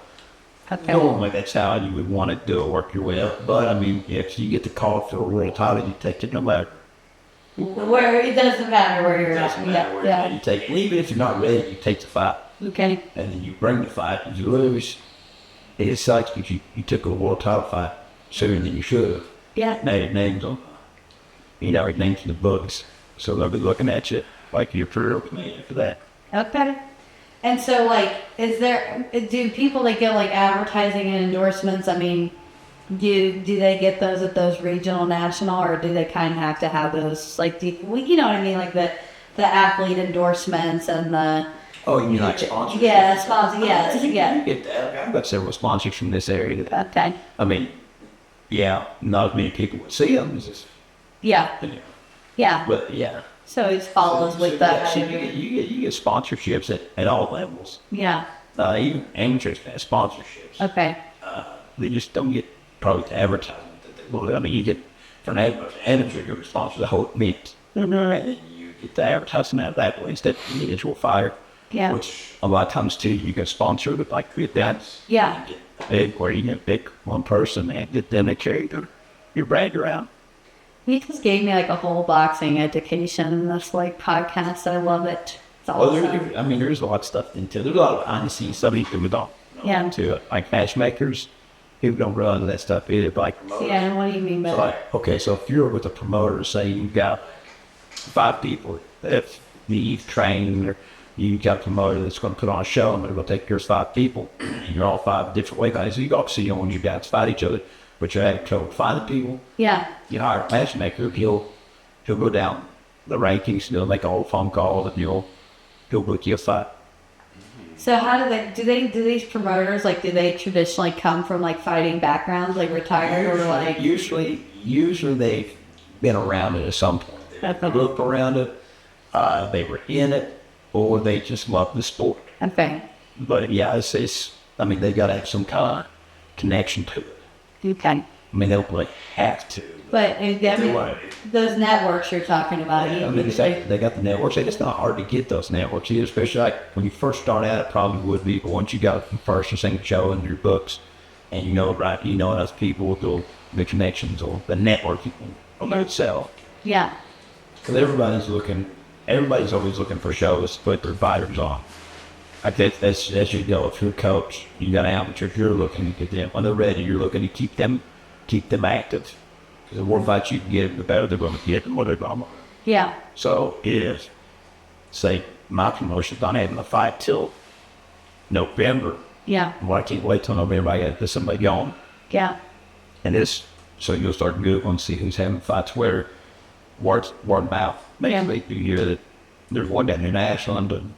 Okay. Normally, that's how you would want to do it, work your way up. But I mean, if you get the call for a world title, you take it no matter. Where it doesn't matter where you're at. Yeah. You take, even if you're not ready, you take the fight, Okay. and then you bring the fight. If you lose, it sucks because you took a world title fight sooner than you should have. Yeah. Now your name's on, you know, your name's in the books, so they'll be looking at you like you're career committed for that. Okay. And so, like, do people that get like advertising and endorsements? I mean, do they get those at those regional, national, or do they kind of have to have those? Like, you know what I mean? Like the athlete endorsements and the. Oh, you mean like sponsors? Yeah, sponsors. Yes, yeah. You get that. I've got several sponsors from this area. Okay. I mean, yeah, not as many people would see them. It's just, Yeah. you know, Yeah. but yeah. So it follows with that. So you get sponsorships at all levels. Yeah. Even amateurs have sponsorships. Okay. They just don't get probably the advertisement that they will. I mean, you get from an amateur, you're sponsor the whole meet. And then you get the advertisement out of that way instead of the individual fire. Yeah. Which a lot of times too, you can sponsor with like with that. Yeah. You get where you can pick one person and get them to carry your brand around. He just gave me like a whole boxing education in this like podcast. I love it. It's Well, awesome. I mean, there's a lot of stuff into it. There's a lot of behind the scenes stuff people don't know Yeah. into it. Like matchmakers, people don't run that stuff either. But like promoters. Yeah, what do you mean by So that? like, okay, so if you're with a promoter, say you've got 5 people that you've trained, or you got a promoter that's going to put on a show, and they're going to take care of 5 people, and you're all 5 different weight classes. So you go see you when you guys fight each other, but you're having trouble finding people. Yeah. You hire a matchmaker, he'll go down the rankings, he'll make a whole phone call, and he'll book you a fight. So how do these promoters like do they traditionally come from like fighting backgrounds, like retired or like Usually they've been around it at some point. They've looked around it, they were in it, or they just love the sport. okay. But yeah, it's I mean, they've got to have some kind of connection to it. Okay. I mean, they don't really have to. But I mean, those networks you're talking about, I mean, they got the networks. It's not hard to get those networks either, especially like when you first start out, it probably would be. But once you got the first or second show in your books, and you know enough people with the connections or the network on their itself. yeah. Because everybody's always looking for shows to put their fighters on. Like that's you go. If you're a coach, you got amateurs, you're looking to get them. When they're ready, you're looking to keep them active. Because the more fights you can get, the better they're going to get, the more they're going to. Yeah. So it is. Say my promotion's not having a fight till November. Yeah. Well, I can't wait till November. I got somebody going. Yeah. And so you'll start Googling, see who's having fights where, word of mouth. Maybe you hear that there's one down international in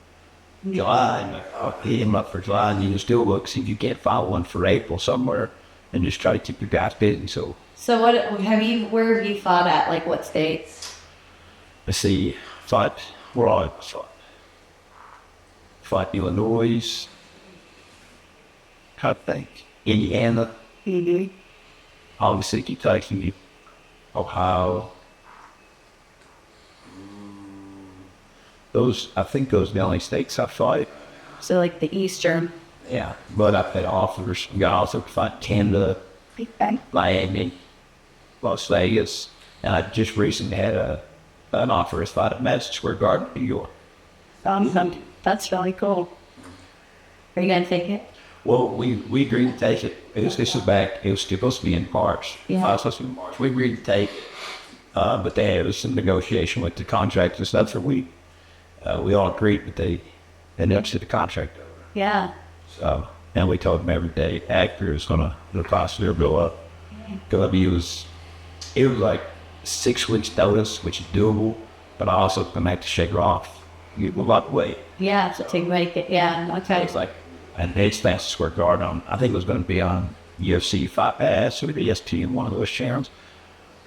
July, and I'll hit him up for July, and you can still look, see if you can't find one for April somewhere, and just try to keep your guys busy. So where have you fought at? Like what states? let's see, where all I fought Illinois, I think, Indiana, Mm-hmm. obviously Kentucky, Ohio. I think those are the only states I fought. So like the Eastern. Yeah, but I've had offers. I also fought Canada, Okay. Miami, Las Vegas, and I just recently had an offer to fight at Madison Square Garden, New York. That's really cool. Are you gonna take it? Well, we agreed to take it. This is back. It was supposed to be in March. Yeah. It was supposed to be in March. We agreed to take it, but they had some negotiation with the contract and stuff. So we all agreed, but they never sent the contract over. Yeah. So, and we told them every day actor is the cost will go up. Because it was like 6 weeks notice, which is doable, but I also come back to shake her off. You a lot of weight. Yeah, to make it. Yeah. Okay. It's like, and it's Madison Square Garden. I think it was going to be on UFC Fight Pass or the ESPN, one of those channels.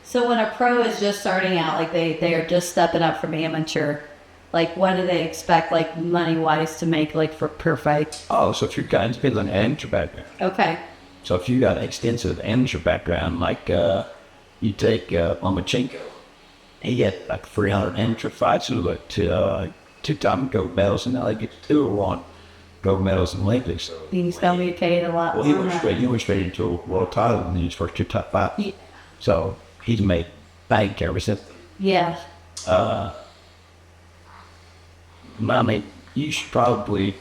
So when a pro is just starting out, like they are just stepping up from amateur, like what do they expect, like money wise, to make like for per fight? Oh, so if you're it depends on the amateur background. Okay. So if you got an extensive amateur background, like you take Lomachenko, he had like 300 amateur fights, so like 2-time gold medals, and now they get 2 or 1 gold medals in Olympics. So, He's gonna be paid a lot. well, he went straight into a world title in his first 2 top fights. Yeah. So he's made bank ever since. Yeah. I mean, you should probably,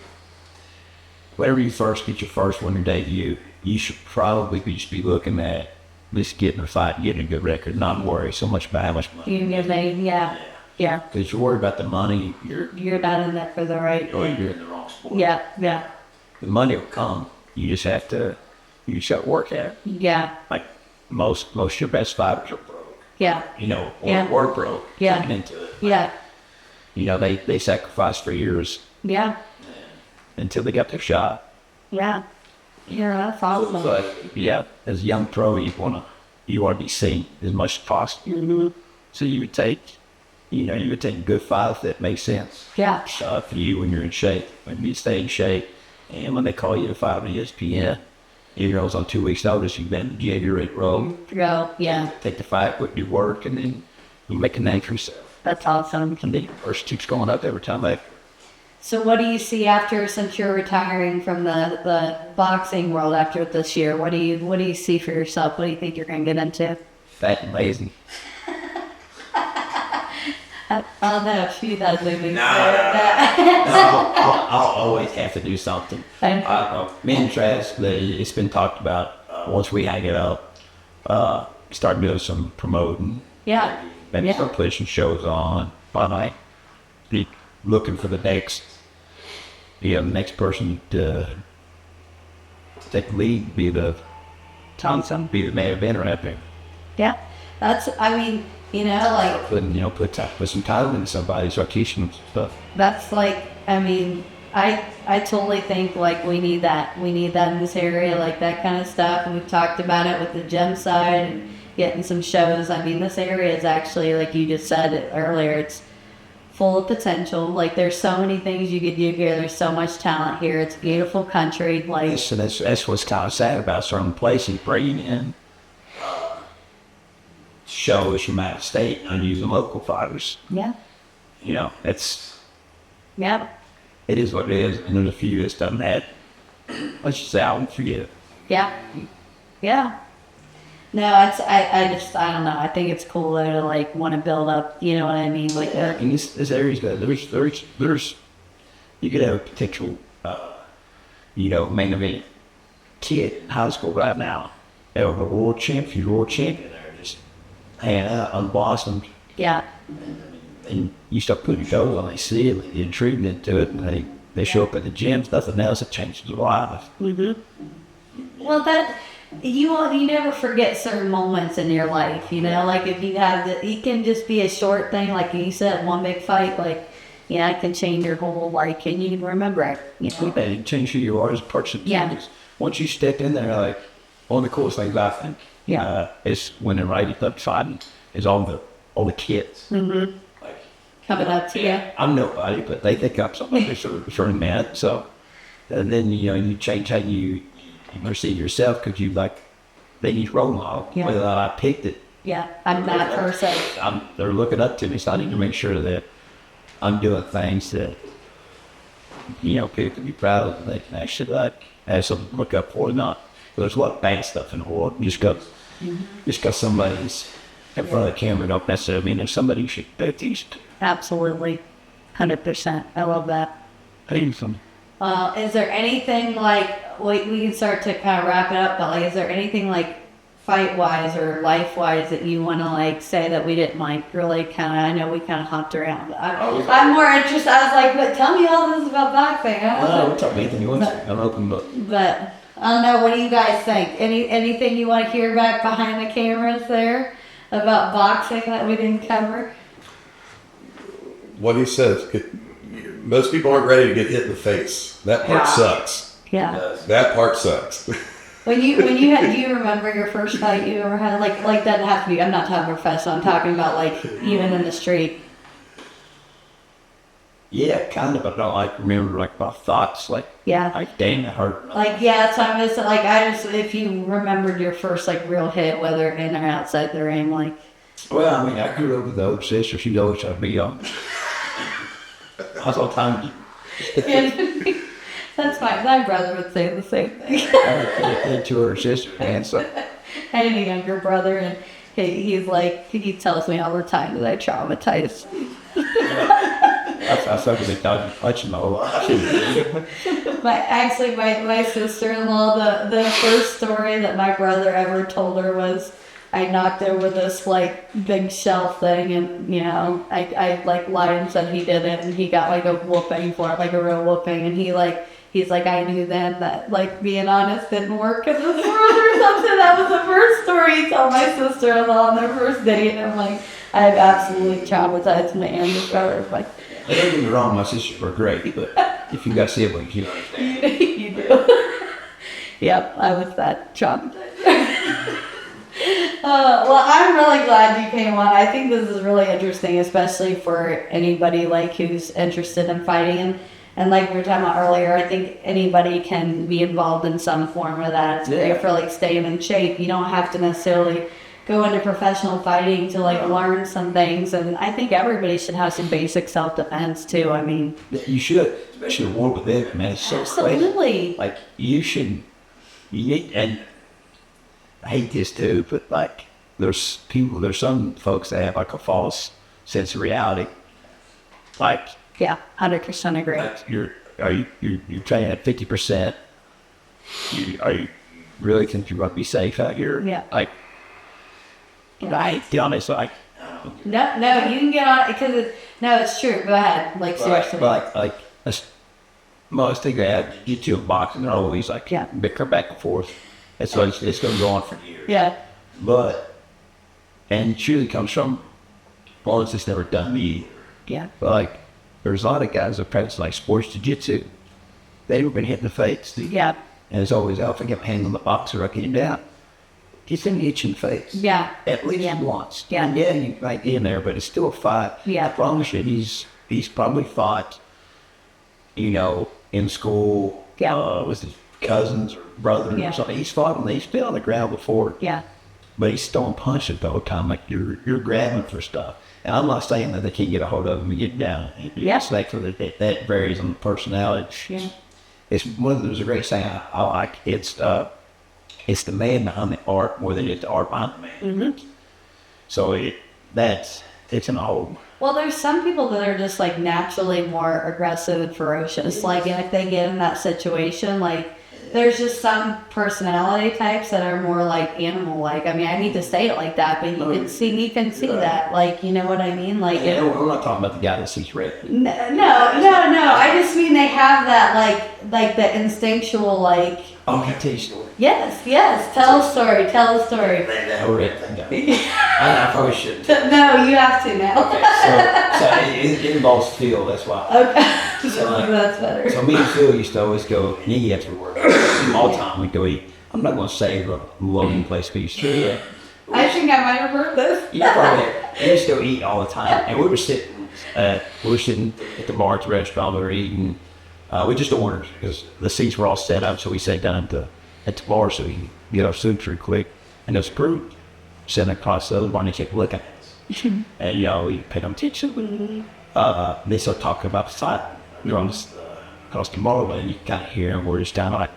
whenever you first get your first winter debut, you should probably just be looking at least getting a fight, getting a good record, not worry so much about how much money. You get paid. Yeah. Yeah. Because you're worried about the money, You're not in that for the right. you're in the wrong sport. Yeah. Yeah. The money will come. You just have to work at it. Yeah. Like most your best fighters are broke, Yeah. or Yeah. broke. Yeah. Getting into it. Yeah. They sacrificed for years Yeah. until they got their shot. Yeah. Yeah. That's awesome. But yeah, as a young pro, you wanna be seen as much as possible. Mm-hmm. So you would take a good fight that makes sense. Yeah. For you when you're in shape, when you stay in shape, and when they call you to fight on ESPN, it's on 2 weeks' notice. You've been you're ready to roll. Go. Yeah. Take the fight, put your work, and then you make a name for yourself. That's awesome. And the first keeps going up every time. So what do you see since you're retiring from the boxing world after this year? What do you see for yourself? What do you think you're going to get into? Fat and lazy. I don't know if you that movie. No, I'll always have to do something. Me and Trask, it's been talked about. Once we hang it up, start doing some promoting. Yeah. Maybe start pushing shows on. I might be looking for the next person to take the lead, be the main eventer out there. Yeah. Put some time into somebody, start teaching them stuff. That's I totally think we need that in this area, like that kind of stuff. And we've talked about it with the gym side and getting some shows. This area is actually, like you just said it earlier, it's full of potential. Like there's so many things you could do here. There's so much talent here. It's a beautiful country. So that's what's kind of sad about certain places bringing in shows from out of state and using local fighters. Yeah. It's. Yeah. It is what it is, and there's a few that's done that. Let's just say I won't forget it. Yeah. Yeah. No, I don't know. I think it's cool though to want to build up. You know what I mean? And this area's good. There's you could have a potential, main event kid in high school right now. They were a world champion. They're just hanging out, unblossomed. Yeah. And you start putting shows on, they see it, you're intrigued into it, and they show up at the gyms, nothing else, it changes their life. Mm-hmm. Well, you never forget certain moments in your life, if you have it can just be a short thing, like you said, one big fight, it can change your whole life, and you can remember it. It can change who you are as a person. Yeah. Once you step in there, one of the coolest things I think, is when they're ready to fighting, is all the kids. Mm-hmm. Coming up to you. I'm nobody, but they think I'm somebody. They're sort of mad. So, and then you change how you perceive yourself because they need role model. Yeah. Whether I picked it. Yeah, I'm that person. They're looking up to me, so I need to make sure that I'm doing things that people can be proud of. And they can actually have something to look up for, or not. There's a lot of bad stuff in the world. Just because somebody's in front of the camera don't necessarily mean there's somebody you should pay attention to. Absolutely. 100%. I love that. Is there anything we can start to kind of wrap it up, but is there anything fight-wise or life-wise that you want to say that we didn't really I know we kind of hopped around. I'm more interested. I was but tell me all this about boxing. Well, tell me anything you want to. I'm open book. But I don't know. What do you guys think? Anything you want to hear back behind the cameras there about boxing that we didn't cover? What he says, most people aren't ready to get hit in the face. That part sucks. Yeah. That part sucks. When you had, do you remember your first fight you ever had? Like that have to be. I'm not talking professional. I'm talking about even in the street. Yeah, kind of. I don't remember my thoughts. Dang, that hurt. That's what I'm just if you remembered your first real hit, whether in or outside the ring, Well, I grew up with the older sister. She always tried to be young. I was all time. That's fine. My brother would say the same thing. I to her sister, and so. I had a younger brother, and he tells me all the time that I traumatized. I thought they dodged punching my whole life. My sister-in-law, the first story that my brother ever told her was I knocked over this big shelf thing, and I lied and said he did it, and he got a whooping for it, a real whooping, and he's I knew then that being honest didn't work because his brother or something. That was the first story he told my sister-in-law on their first date, and I'm I have absolutely traumatized my younger brother. Don't get me wrong, my sisters were great, but if you got siblings, you understand. You do. Yep, I was that traumatized. Well, I'm really glad you came on. I think this is really interesting, especially for anybody who's interested in fighting. And we were talking about earlier, I think anybody can be involved in some form of that. It's great for staying in shape. You don't have to necessarily go into professional fighting to like learn some things. And I think everybody should have some basic self-defense too. I mean, You should, especially the war with it, man. It's so crazy. absolutely. Like, you should, and I hate this too, but like, there's some folks that have like a false sense of reality. Like, Yeah, 100% agree. you're training at 50%. Are you really think you're going to be safe out here? Yeah. Like, I be honest, like, No, you can get on it because it's true. Go ahead. Like, seriously. like most things they have get you a box and they're always like, bicker back and forth. And so it's going to go on for years. Yeah. But, and it usually comes from ones that's never done me. Yeah. But like, there's a lot of guys that practice like sports jiu-jitsu. They've been hitting the face. Yeah. And it's always, if I get my hand on the boxer, I get him down. He's going to hit you in the face. Yeah. At least once. Yeah. And yeah, you might be in there, but it's still a fight. Yeah. I promise you, he's probably fought, in school, with his cousins or brothers or something. He's fought them. He's been on the ground before. Yeah. But he's throwing punches the whole time, like you're grabbing for stuff. And I'm not saying that they can't get a hold of him and get down. It's like that varies on the personality. Yeah. It's there's a great saying I like. It's the man behind the art more than it's the art behind the man. Mm-hmm. So it's an old. Well, there's some people that are just like naturally more aggressive and ferocious. Like if they get in that situation, like there's just some personality types that are more like animal-like. I mean, I need to say it like that, but you can see that. Like, you know what I mean? Like, I'm not talking about the guy that sees red. No. I just mean they have that like the instinctual like. Oh, can I tell you a story? Yes. Tell a story. I probably shouldn't. No, you have to now. Okay, so it involves Phil, that's why. Okay. So, that's better. So me and Phil used to always go, and he had to work all the time. We'd go eat. I'm not going to say the loading place we used to. I think I might have heard this. Yeah, probably. We used to go eat all the time, and we were sitting at the bar at the restaurant. We were eating. We just ordered because the seats were all set up, so we sat down at the bar so we could get our soup real quick. And this group sitting across the other bar and they kept looking at us. And we paid them attention. They started talking about the side. We were on across the bar, and you kind of hear them. We're just kind of like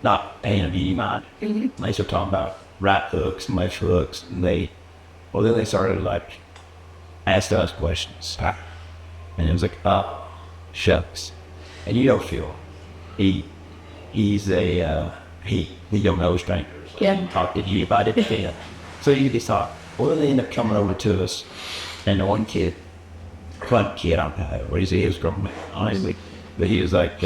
not paying them any mind. And they started talking about right hooks and left hooks, and then they started like asking us questions. And it was like, shucks. And Phil, he's he don't know strangers. Yeah. Talk to you about it. So you just thought, well, they end up coming over to us, and the one kid, I don't know what he was grown man, honestly, but he was like,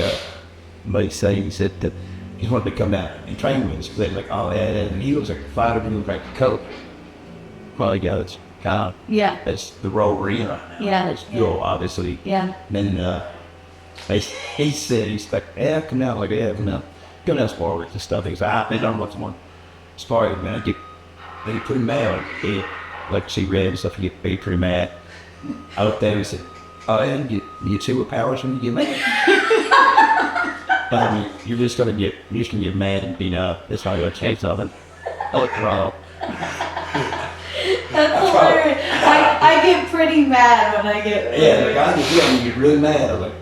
but he said that he wanted to come down and train with us. But they were like, oh, yeah, and he was like a fighter, he was like a coach. Well, it's kind of, that's the role we're in right now. Yeah. It's Phil, obviously. Yeah. And then, he said, he's like, yeah, come down, like, yeah, come down spar with the stuff. He's like, I don't want someone spar with, man. I get pretty mad. Like, see red and stuff, you get pretty mad. I looked at him and said, oh, yeah, you see what powers when you get mad? I mean, you're just gonna get mad and beat up. It's not gonna change something. I looked wrong. That's hilarious. I get pretty mad when I get. Yeah, like I get really mad. I'm like,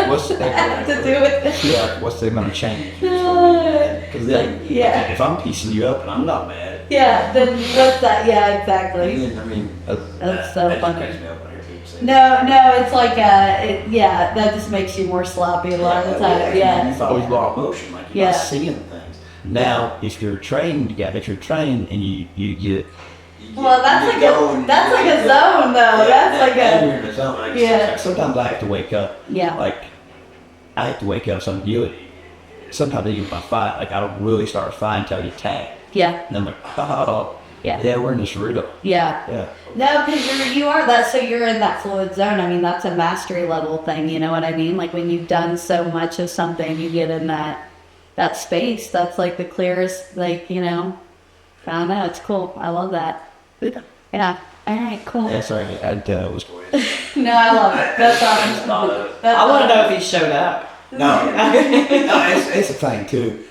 what's that have to do with it? Yeah, what's the amount of change? Because if I'm piecing you up and I'm not mad. Yeah, then what's that? Yeah, exactly. I mean, That's so funny. Just makes me up when I hear people say No, it's like that just makes you more sloppy a lot of the time. Yeah. You always raw emotion, like you're not seeing things. Now, if you're trained and you get. Well, that's like a zone though. That's like a. Zone. Yeah. Sometimes I have to wake up. Yeah. Like, I have to wake up. Sometimes even if I fight, like I don't really start a fight until you tag. Yeah. And I'm like, oh, yeah, we're in this rhythm. Yeah. No, because you are that, so you're in that fluid zone. I mean, that's a mastery level thing. You know what I mean? Like when you've done so much of something, you get in that space. That's like the clearest, like, I don't know. It's cool. I love that. Yeah. All right, cool. Yeah, sorry, I was going. No, I love it. That's awesome. I want to know if he showed up. No, it's a thing too.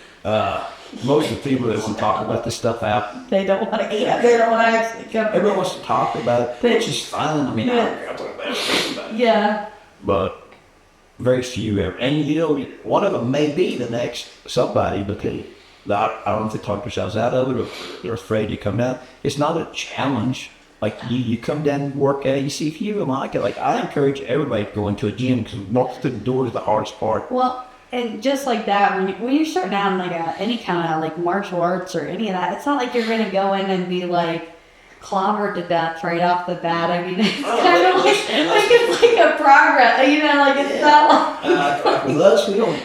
most of the people that want to talk about this stuff out, They don't want to. Yeah, they don't want to actually come. everyone wants to talk about it, which is fine. I mean, I don't care about it. Yeah. But very few ever. And you know, one of them may be the next somebody, but I don't know if they talk themselves out of it or they're afraid to come down. It's not a challenge. Like you come down and work at it, you see if you like it. Like I encourage everybody to go into a gym because walking through the door is the hardest part. Well, and just like that, when you start down like any kind of like martial arts or any of that, it's not like you're gonna go in and be like clobbered to death right off the bat. I mean, it's kind of like it's like a progress, you know, like it's not like. With us, we don't.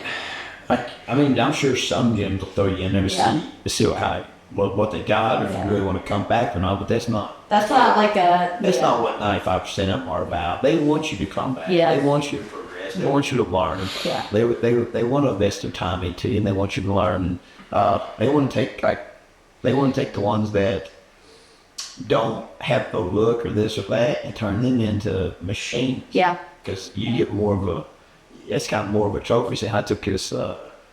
I mean, I'm sure some gyms will throw you in there to see what they got, or if you really want to come back or not. But that's not. That's not like a. That's not what 95% of them are about. They want you to come back. Yeah. They want you to progress. They want you to learn. Yeah. They want to invest their time into you, and they want you to learn. They want to take the ones that don't have the look or this or that and turn them into machines. Yeah. Because you get more of a. It's kind of more of a trophy. So I took this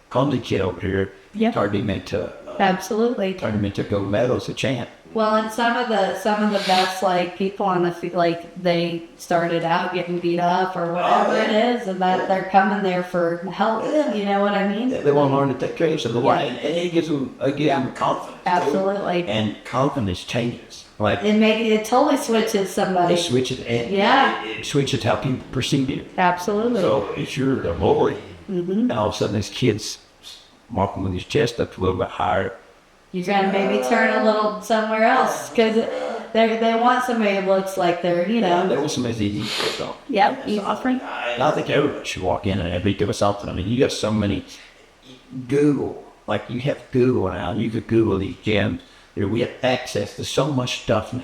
clumsy kid over here. Yeah. Turned him into. Absolutely. Turned him into gold medals, a champ. Well, and some of the best like people on the field, like they started out getting beat up or whatever it is, and that they're coming there for help. You know what I mean? They want to learn to take care of themselves, and it gives them confidence. Absolutely. And confidence changes. Like It totally switches somebody. it switches, and it switches how people perceive you. Absolutely. So if you're the bully, and all of a sudden this kid's walking with his chest up a little bit higher. You're gonna maybe turn a little somewhere else because they want somebody who looks like they're, you know. They want somebody easy to pick on. Yep. You offering? And I think everybody should walk in and be doing something. I mean, you got so many. Google, like you have Google now. You could Google these gyms. We have access to so much stuff now.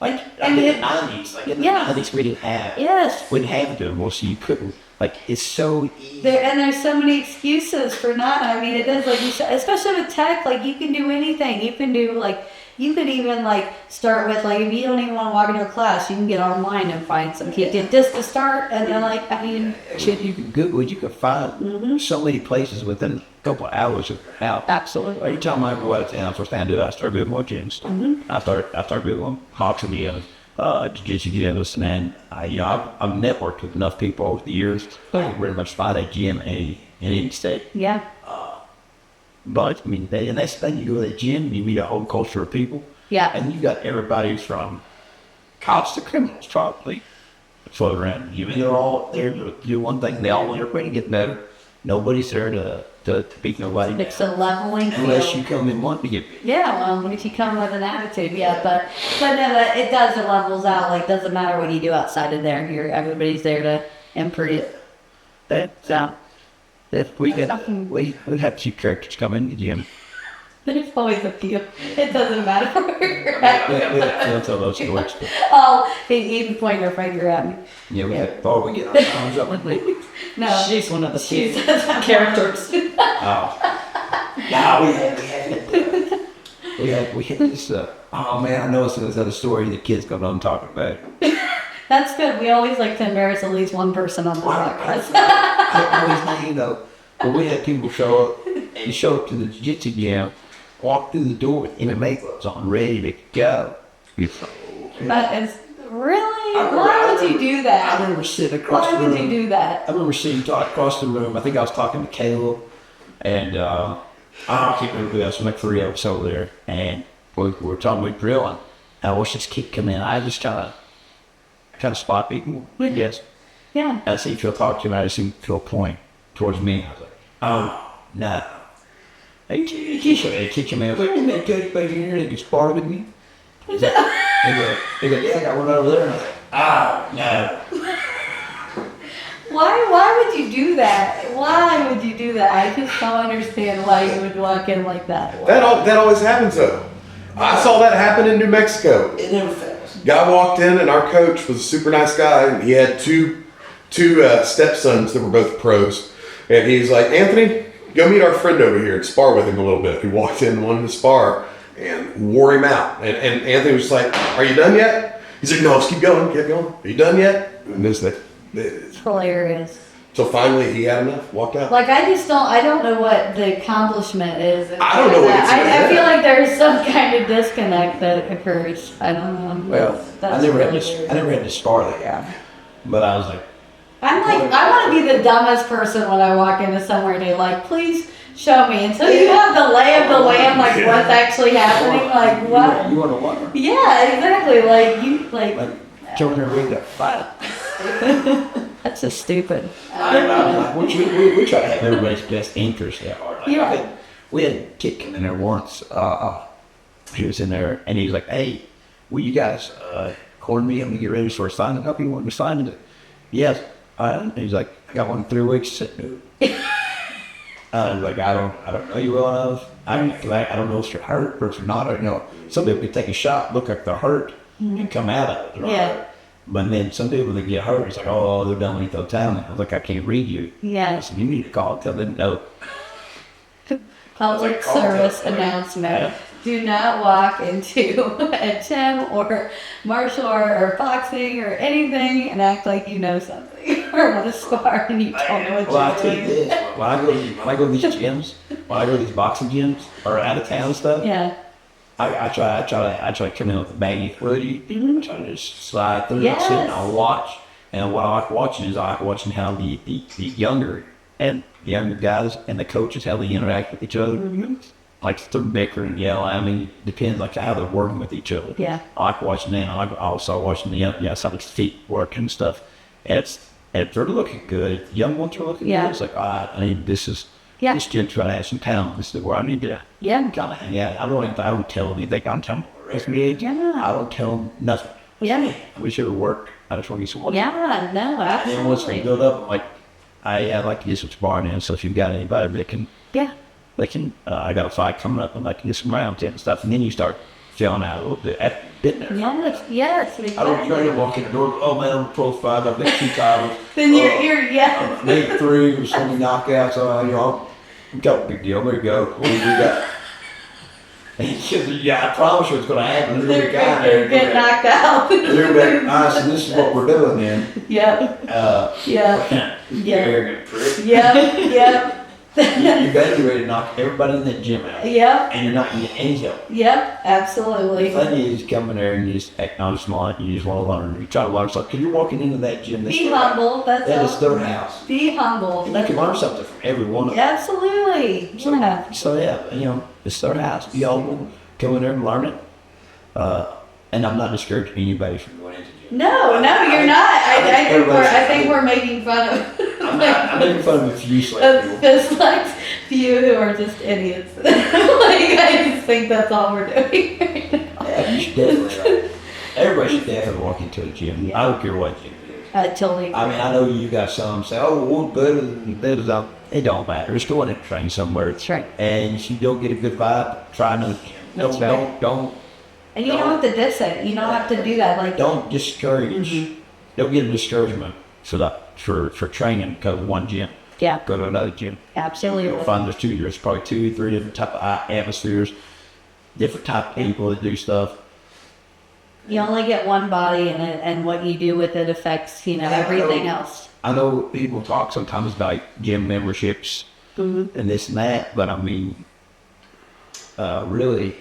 Like in the 90s, like in the 90s, we didn't have. Yes. We didn't have it, well, so you couldn't. Like it's so easy. There's so many excuses for not. I mean, it is like you said, especially with tech. Like you can do anything. You can do like you could even like start with like if you don't even want to walk into a class, you can get online and find some kid just to start. And then like I mean, shit, you can Google it. You can find so many places within a couple of hours of out. Absolutely. Every time I go out of town, first thing I do, I start building more gyms. I start building Hawks and the to get you get this, and I've networked with enough people over the years. I can pretty much find a gym in any state. Yeah. But I mean, and that's the thing. You go to the gym, you meet a whole culture of people. Yeah. And you got everybody from cops to criminals, probably, floating around. You mean, they're all there to do one thing. They all want everybody to get better. Nobody's there to beat nobody. It's a leveling field. Unless you come in wanting to get beat. Yeah, well, if you come with an attitude, but no, it does, it levels out. Like, doesn't matter what you do outside of there. Everybody's there to improve. That we have two characters come in the gym. There's always a few. It doesn't matter where you're at. We'll tell those stories. Oh, he can point her finger at me. Yeah, we had. Oh, we get our arms up and leave. No, She's one of the she's characters. Oh. No, we had this. Oh man, I know it's another story the kids come on talking about. That's good. We always like to embarrass at least one person on the podcast. I always, you know, when we had people show up, and show up to the jiu-jitsu gym, walk through the door with MMA gloves on, ready to go. That is really. Why would you do I that? remember sitting across Why the room. would you do that? I remember sitting across the room. I think I was talking to Caleb, and I can't remember who else. Like 3 of us over there, and we were talking about drilling. I watched this kid come in. I just trying to spot people. Yes. Yeah. I see Phil talk to him. I just see Phil point towards me. I was like, oh no. Hey, teach him, man. Wait a minute, coach, baby, here they can spar with me. He go, yeah, I got one over there. And I was like, oh no. Why would you do that? Why would you do that? I just don't understand why you would walk in like that. That always happens though. I saw that happen in New Mexico. It never fails. Guy walked in and our coach was a super nice guy. And he had two stepsons that were both pros. And he's like, Anthony, go meet our friend over here and spar with him a little bit. He walked in and wanted to spar and wore him out. And Anthony was like, are you done yet? He's like, no, just keep going. Are you done yet? And this. It's hilarious. So finally he had enough, walked out. Like I don't know what the accomplishment is. I don't know what it's I feel like there's some kind of disconnect that occurs. I don't know. Well, I never had to spar the guy, but I was like, I'm like, I want to be the dumbest person when I walk into somewhere new. Like, please show me. Until you have the lay of the land, like what's actually happening, like what? You want to water? Yeah, exactly. Like you, like Children are ready to fight. that's just stupid. We try to have everybody's best interest at heart. Like, Yeah. We had a kid come in there once. He was in there, and he was like, "Hey, will you guys corn me? I'm gonna get ready for signing up. You want me to sign it?" Yes. And he's like, "I got one in 3 weeks." I was like, I don't know you well enough. I don't know if you're hurt or if you're not. Some people could take a shot, look like they're hurt, and come out of it. Right? Yeah. But then some people that get hurt, it's like, oh, they're done when you throw down. I was like, I can't read you. Yeah. So you need to call and tell them no. Public service announcement. Do not walk into a gym or martial art or boxing or anything and act like you know something or want to spar and you don't know what Well, I you're tell you doing. this, when I go to these gyms, when I go to these boxing gyms or out of town and stuff, Yeah. I try to come in with a baggy hoodie. I try to just slide through Yes. and sit and I'll watch. And what I like watching is I like watching how the younger guys and the coaches, how they interact with each other. Like through bicker and yell. I mean, depends like how they're working with each other. Yeah. I like watching that. I also watching some of the feet work and stuff. And if they're looking good, the young ones are looking Yeah. good. It's like, all right, I mean, this gym trying to have some talent. This is where I need to kind of hang out. I don't tell them anything. I'm telling them. Yeah. I don't tell them nothing. Yeah. We should have worked. I just want to get some work. Yeah, no, And then once they absolutely. build up, I'm like, I like to get some sparring in. So if you've got anybody that can. Yeah. I got a fight coming up and I can get some rounds in and stuff. And then you start filling out a little bit at bit there. Yes, I don't try to walk in the door, oh man, I'm pro five, I've been 2 titles. Then yeah. Made 3 with so many knockouts, I'm got a big deal, I'm gonna go. What do we got? And he says, yeah, I promise you it's gonna happen. There's a guy there. Get knocked out. They're back, I said, this is what we're doing then. Yep. Yeah. You arrogant prick. Yep. You better be ready to knock everybody in that gym out. Yep. And you're not gonna get any help. Yep. Absolutely. The thing is, you come in there and you just act nonchalant, you just want to learn. You try to learn something. Because you're walking into that gym. Be humble. That's That all. is their house. Be humble. You can learn something from every one of them. Absolutely. Yeah. So yeah, it's their house. Be humble, come in there and learn it. And I'm not discouraging anybody from going into gym. No, you're not. I think we're making fun of. I'm making fun of a few select people. There's like few who are just idiots. Like I just think that's all we're doing. Yeah, you should definitely. Everybody should definitely walk into a gym. Yeah. I don't care what gym it is. Totally. I mean, I know you got some say, oh, well, better than that. It don't matter. Just go in and train somewhere. That's right. And if you don't get a good vibe, try another gym. That's right. Don't And you don't have to diss it. You don't have to do that. Like don't discourage. Don't get a discouragement for training because of one gym. yeah, Go to another gym. absolutely. You'll find there's probably 2, 3 different type of atmospheres, different type of people that do stuff. You only get one body, and what you do with it affects everything else. I know people talk sometimes about gym memberships and this and that, but I mean, really,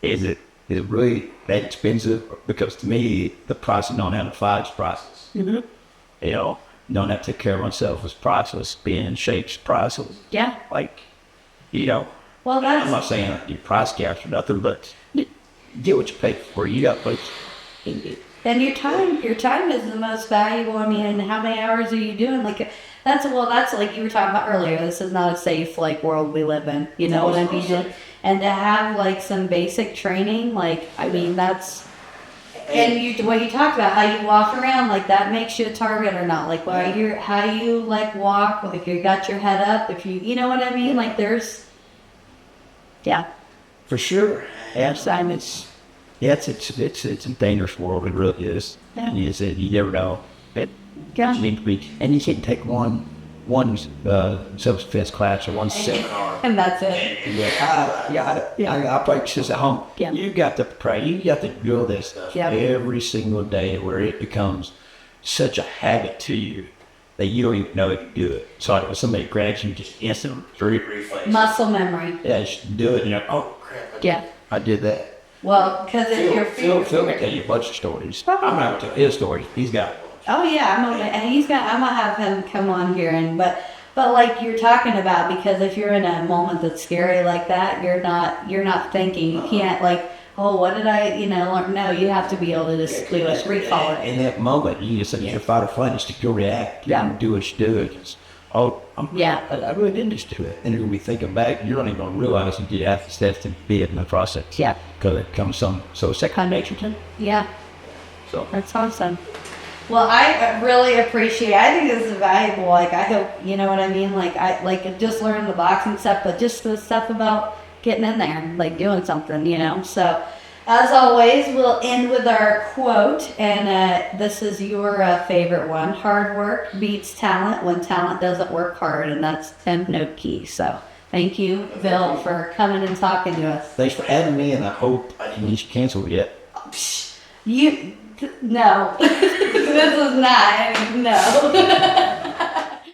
is it really that expensive? Because to me, the price of knowing how to fight is priceless. Knowing how to take care of myself is priceless. Being in shape is priceless. Yeah. Like, Well, I'm that's not saying that you price gouge or nothing, but get what you pay for. You got places. and your time is the most valuable. I mean, how many hours are you doing? Like that's like you were talking about earlier. This is not a safe world we live in. You know what I mean? And to have some basic training, I mean that's. And what you talked about, how you walk around, that makes you a target or not. How you walk, you got your head up, if you know what I mean? Yeah. For sure. It's a dangerous world. It really is. Yeah. You never know. Yeah. You need to be, and you can't take one self-defense class or one seminar. And that's it. I practice this at home. Yeah. You got to pray. You got to do this stuff Yeah. every single day, where it becomes such a habit to you that you don't even know if you do it. So like, when somebody grabs you, just instant reflex. Muscle memory. Yeah, just do it, and you're like, oh crap, Yeah. I did that. Well, because if you're Phil can tell you a bunch of stories. I'm not tell his stories. He's got. Oh yeah, I'm gonna have him come on here but like you're talking about, because if you're in a moment that's scary like that, you're not thinking. You can't like, oh, what did I, learn? No, you have to be able to just recall it. In that moment, you just your fight or flight is to go react. Yeah. Do what you do. It's, I really didn't just do it. And you're gonna be thinking back, you're not even gonna realize you have the steps to be in the process. Yeah. Because it comes so second nature to me. Yeah. So That's awesome. Well, I really appreciate. I think this is valuable. Like, I hope you know what I mean. Like, I just learned the boxing stuff, but just the stuff about getting in there and like doing something, So, as always, we'll end with our quote, and this is your favorite one: "Hard work beats talent when talent doesn't work hard," and that's Tim Noakey. So, thank you, Bill, for coming and talking to us. thanks for having me, and I hope I didn't get you canceled yet. No, this is not. No.